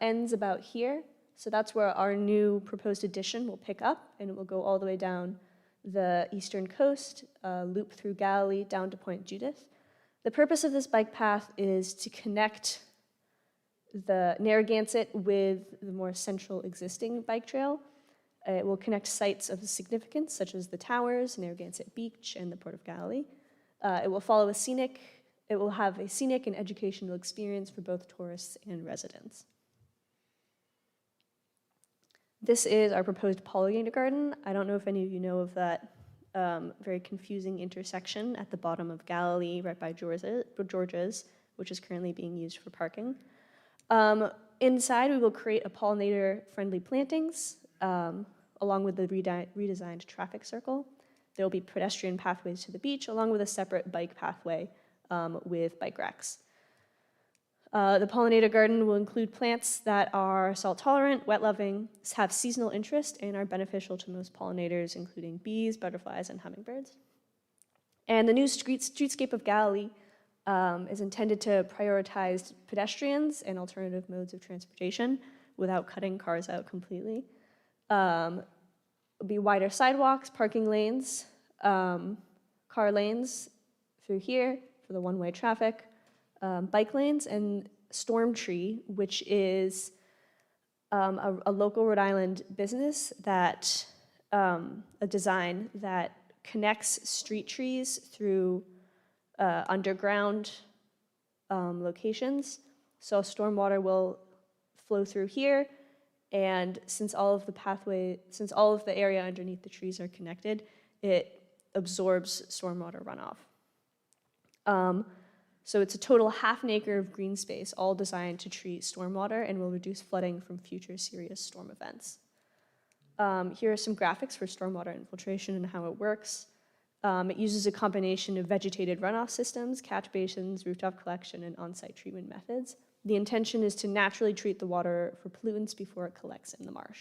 ends about here. So that's where our new proposed addition will pick up, and it will go all the way down the eastern coast, loop through Galilee, down to Point Judith. The purpose of this bike path is to connect the Narragansett with the more central existing bike trail. It will connect sites of significance, such as the towers, Narragansett Beach, and the Port of Galilee. It will have a scenic and educational experience for both tourists and residents. This is our proposed pollinator garden. I don't know if any of you know of that very confusing intersection at the bottom of Galilee, right by George's, which is currently being used for parking. Inside, we will create a pollinator-friendly plantings, along with the redesigned traffic circle. There will be pedestrian pathways to the beach, along with a separate bike pathway with bike racks. The pollinator garden will include plants that are salt-tolerant, wet-loving, have seasonal interest, and are beneficial to most pollinators, including bees, butterflies, and hummingbirds. And the new streetscape of Galilee is intended to prioritize pedestrians and alternative modes of transportation without cutting cars out completely. There'll be wider sidewalks, parking lanes, car lanes through here for the one-way traffic, bike lanes, and Storm Tree, which is a local Rhode Island business that, a design that connects street trees through underground locations. So stormwater will flow through here, and since all of the area underneath the trees are connected, it absorbs stormwater runoff. So it's a total half an acre of green space, all designed to treat stormwater and will reduce flooding from future serious storm events. Here are some graphics for stormwater infiltration and how it works. It uses a combination of vegetated runoff systems, catch basins, rooftop collection, and on-site treatment methods. The intention is to naturally treat the water for pollutants before it collects in the marsh.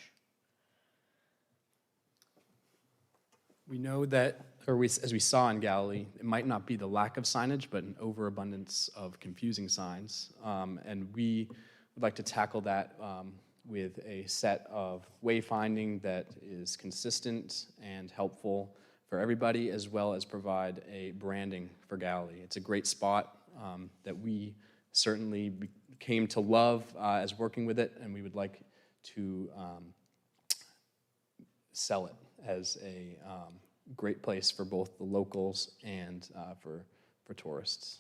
We know that, as we saw in Galilee, it might not be the lack of signage, but an overabundance of confusing signs. And we would like to tackle that with a set of wayfinding that is consistent and helpful for everybody, as well as provide a branding for Galilee. It's a great spot that we certainly came to love as working with it, and we would like to sell it as a great place for both the locals and for tourists.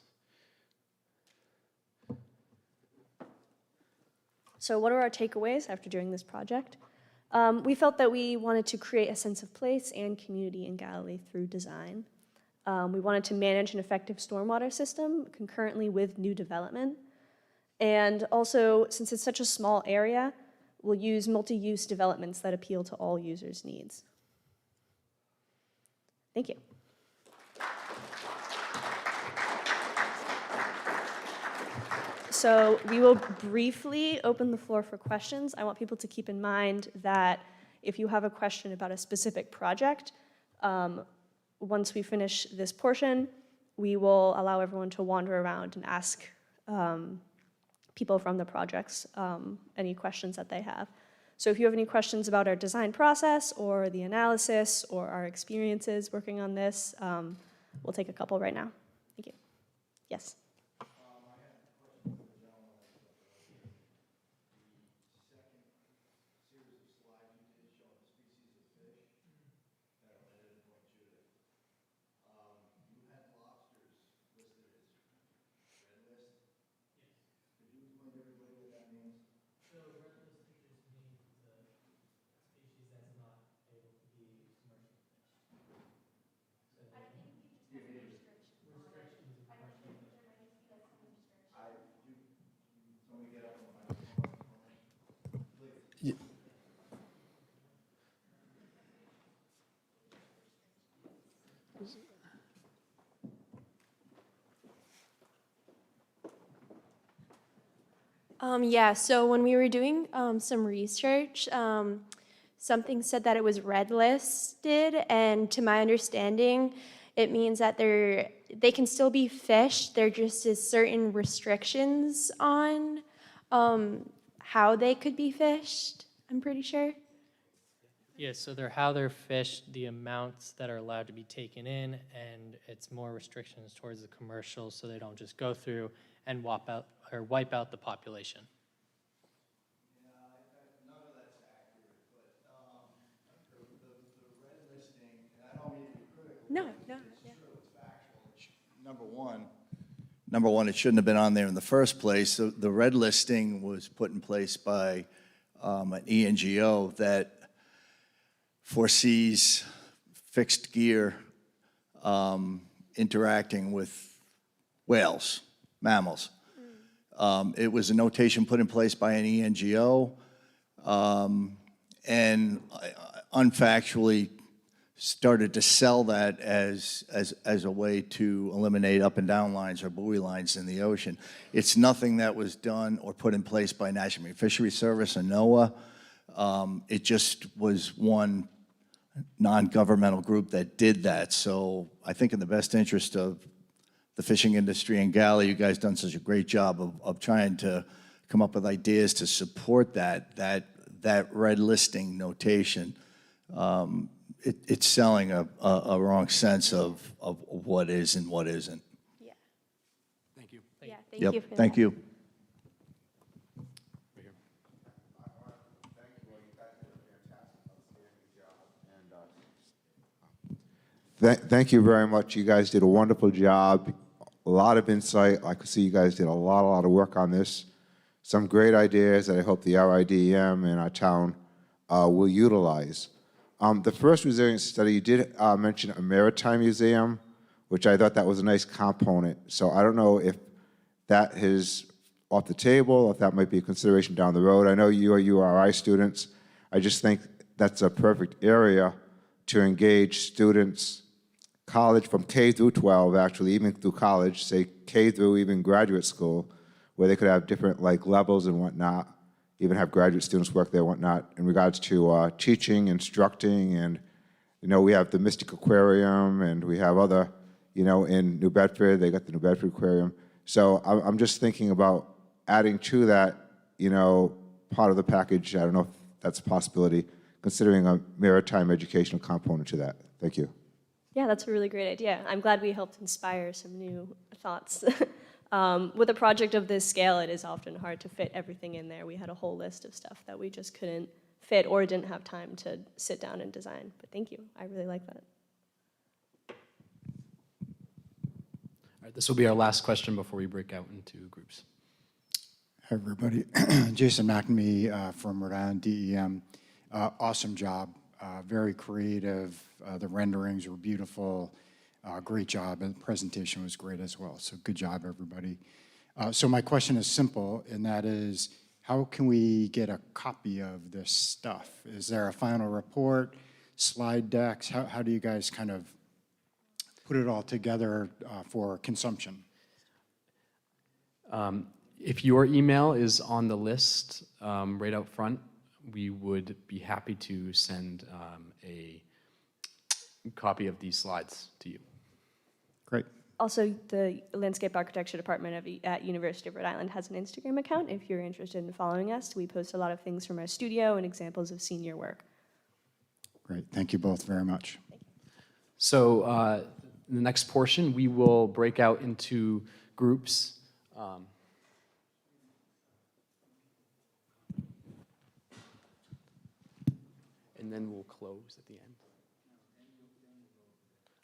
So what are our takeaways after doing this project? We felt that we wanted to create a sense of place and community in Galilee through design. We wanted to manage an effective stormwater system concurrently with new development. And also, since it's such a small area, we'll use multi-use developments that appeal to all users' needs. Thank you. So we will briefly open the floor for questions. I want people to keep in mind that if you have a question about a specific project, once we finish this portion, we will allow everyone to wander around and ask people from the projects any questions that they have. So if you have any questions about our design process or the analysis or our experiences working on this, we'll take a couple right now. Thank you. Yes. Yeah, so when we were doing some research, something said that it was red listed, and to my understanding, it means that they can still be fished. There just is certain restrictions on how they could be fished, I'm pretty sure. Yeah, so how they're fished, the amounts that are allowed to be taken in, and it's more restrictions towards the commercials so they don't just go through and wipe out the population. Yeah, none of that's accurate, but the red listing, and I don't mean to be critical. No. It's true, it's factual. Number one, it shouldn't have been on there in the first place. So the red listing was put in place by an ENGO that foresees fixed gear interacting with whales, mammals. It was a notation put in place by an ENGO and unfactually started to sell that as a way to eliminate up and down lines or buoy lines in the ocean. It's nothing that was done or put in place by National Marine Fisheries Service and NOAA. It just was one non-governmental group that did that. So I think in the best interest of the fishing industry in Galilee, you guys done such a great job of trying to come up with ideas to support that red listing notation. It's selling a wrong sense of what is and what isn't. Yeah. Thank you. Yeah, thank Yep, you for thank that. you. Thank you very much. You guys did a wonderful job. A lot of insight. I could see you guys did a lot of work on this. Some great ideas that I hope the RIDEM and our town will utilize. The first resilience study, you did mention a maritime museum, which I thought that was a nice component. So I don't know if that is off the table, or if that might be a consideration down the road. I know you are URI students. I just think that's a perfect area to engage students college from K through 12, actually, even through college, say K through even graduate school, where they could have different like levels and whatnot, even have graduate students work there and whatnot in regards to teaching, instructing, and we have the Mystic Aquarium, and we have other, in New Bedford, they got the New Bedford Aquarium. So I'm just thinking about adding to that, part of the package. I don't know if that's a possibility, considering a maritime educational component to that. Thank you. Yeah, that's a really great idea. I'm glad we helped inspire some new thoughts. With a project of this scale, it is often hard to fit everything in there. We had a whole list of stuff that we just couldn't fit or didn't have time to sit down and design. But thank you. I really like that. All right, this will be our last question before we break out into groups. Hi, everybody. Jason McNamee from Rhode Island DEM. Awesome job. Very creative. The renderings were beautiful. Great job. And the presentation was great as well. So good job, everybody. So my question is simple, and that is, how can we get a copy of this stuff? Is there a final report, slide decks? How do you guys kind of put it all together for consumption? If your email is on the list right out front, we would be happy to send a copy of these slides to you. Great. Also, the Landscape Architecture Department at University of Rhode Island has an Instagram account. If you're interested in following us, we post a lot of things from our studio and examples of senior work. Great. Thank you both very much. So in the next portion, we will break out into groups. And then we'll close at the end.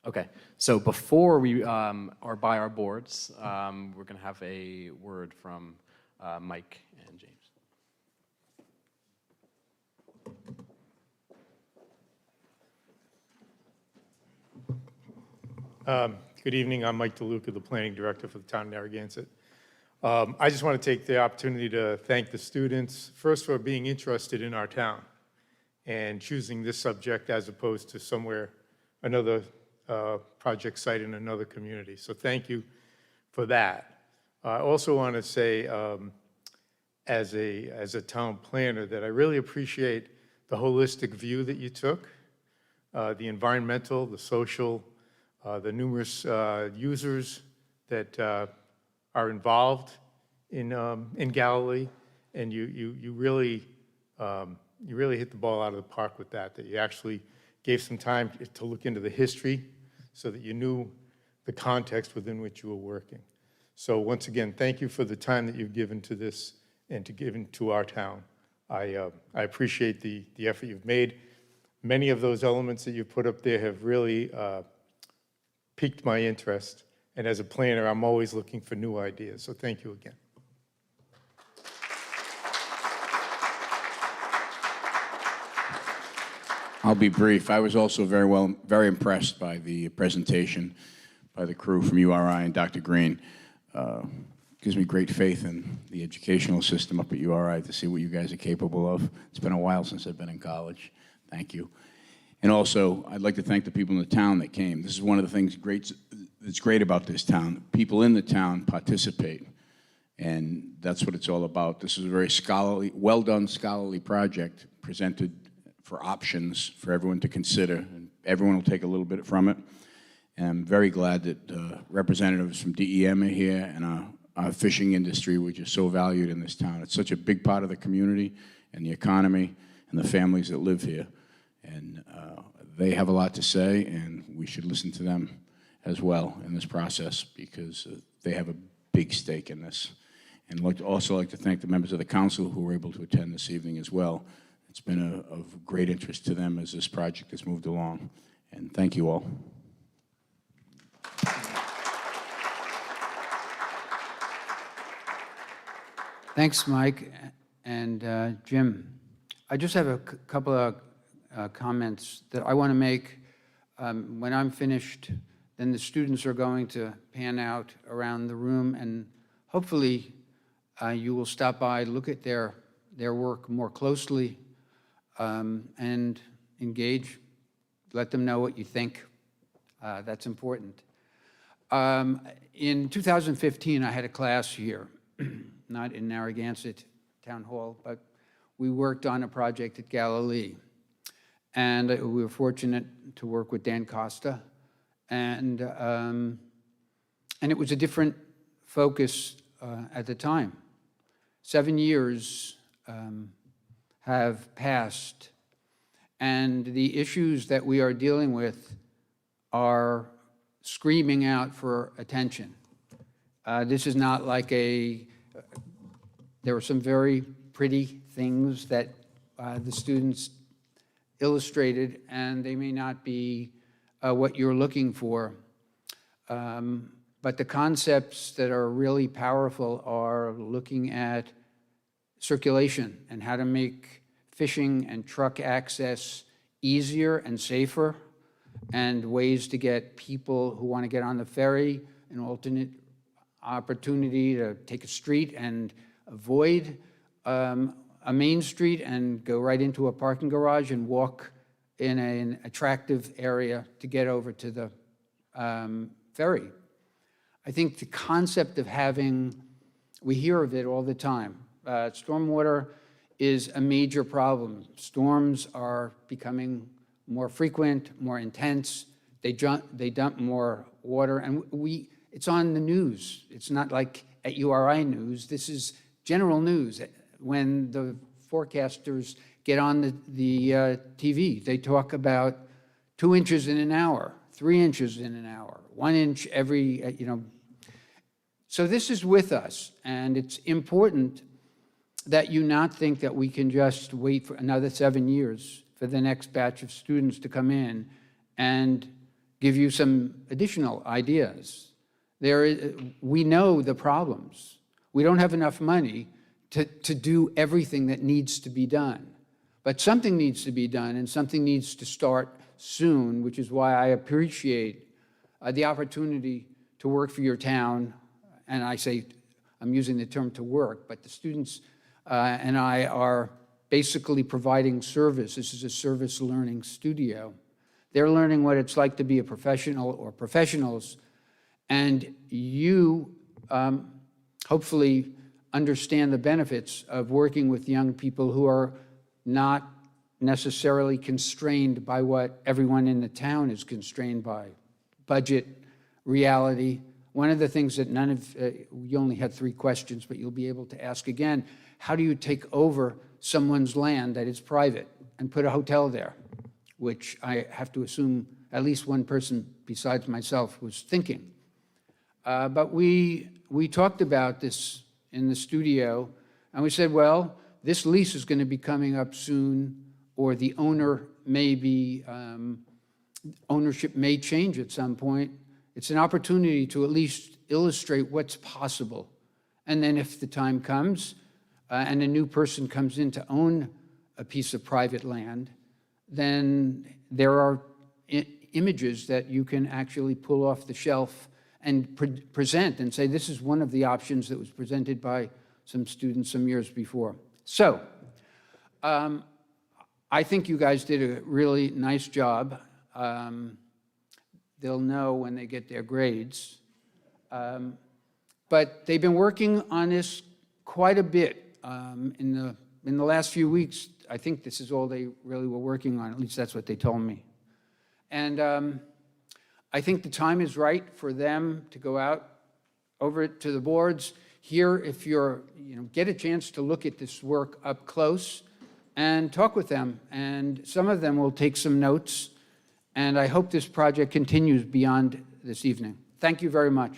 Okay, so before we are by our boards, we're going to have a word from Mike and James. Good evening, I'm Mike DeLuca, the Planning Director for the town of Narragansett. I just want to take the opportunity to thank the students, first for being interested in our town and choosing this subject as opposed to another project site in another community. So thank you for that. I also want to say, as a town planner, that I really appreciate the holistic view that you took, the environmental, the social, the numerous users that are involved in Galilee, and you really hit the ball out of the park with that you actually gave some time to look into the history so that you knew the context within which you were working. So once again, thank you for the time that you've given to this and to given to our town. I appreciate the effort you've made. Many of those elements that you put up there have really piqued my interest. And as a planner, I'm always looking for new ideas. So thank you again. I'll be brief. I was also very impressed by the presentation by the crew from URI and Dr. Green. Gives me great faith in the educational system up at URI to see what you guys are capable of. It's been a while since I've been in college. Thank you. And also, I'd like to thank the people in the town that came. This is one of the things that's great about this town. People in the town participate, and that's what it's all about. This is a very scholarly, well-done scholarly project presented for options for everyone to consider, and everyone will take a little bit from it. And I'm very glad that representatives from DEM are here, and our fishing industry, which is so valued in this town. It's such a big part of the community and the economy and the families that live here. And they have a lot to say, and we should listen to them as well in this process because they have a big stake in this. And also like to thank the members of the council who were able to attend this evening as well. It's been of great interest to them as this project has moved along. And thank you all. Thanks, Mike and Jim. I just have a couple of comments that I want to make. When I'm finished, then the students are going to pan out around the room, and hopefully you will stop by, look at their work more closely, and engage. Let them know what you think. That's important. In 2015, I had a class here, not in Narragansett Town Hall, but we worked on a project at Galilee. And we were fortunate to work with Dan Costa. And it was a different focus at the time. 7 years have passed, and the issues that we are dealing with are screaming out for attention. This is not like there were some very pretty things that the students illustrated, and they may not be what you're looking for. But the concepts that are really powerful are looking at circulation and how to make fishing and truck access easier and safer, and ways to get people who want to get on the ferry an alternate opportunity to take a street and avoid a main street and go right into a parking garage and walk in an attractive area to get over to the ferry. I think the concept of having, we hear of it all the time. Stormwater is a major problem. Storms are becoming more frequent, more intense. They dump more water, and it's on the news. It's not like at URI News. This is general news. When the forecasters get on the TV, they talk about 2 inches in an hour, 3 inches in an hour, 1 inch every, So this is with us, and it's important that you not think that we can just wait for another 7 years for the next batch of students to come in and give you some additional ideas. We know the problems. We don't have enough money to do everything that needs to be done. But something needs to be done, and something needs to start soon, which is why I appreciate the opportunity to work for your town. And I say, I'm using the term to work, but the students and I are basically providing service. This is a service learning studio. They're learning what it's like to be a professional or professionals, and you hopefully understand the benefits of working with young people who are not necessarily constrained by what everyone in the town is constrained by. Budget, reality. One of the things that you only had 3 questions, but you'll be able to ask again, how do you take over someone's land that is private and put a hotel there? Which I have to assume at least one person besides myself was thinking. But we talked about this in the studio, and we said, well, this lease is going to be coming up soon, or the owner may be, ownership may change at some point. It's an opportunity to at least illustrate what's possible. And then if the time comes and a new person comes in to own a piece of private land, then there are images that you can actually pull off the shelf and present and say, this is one of the options that was presented by some students some years before. So, I think you guys did a really nice job. They'll know when they get their grades. But they've been working on this quite a bit in the last few weeks. I think this is all they really were working on, at least that's what they told me. And I think the time is right for them to go out over to the boards. Here, if you're, get a chance to look at this work up close and talk with them. And some of them will take some notes. And I hope this project continues beyond this evening. Thank you very much.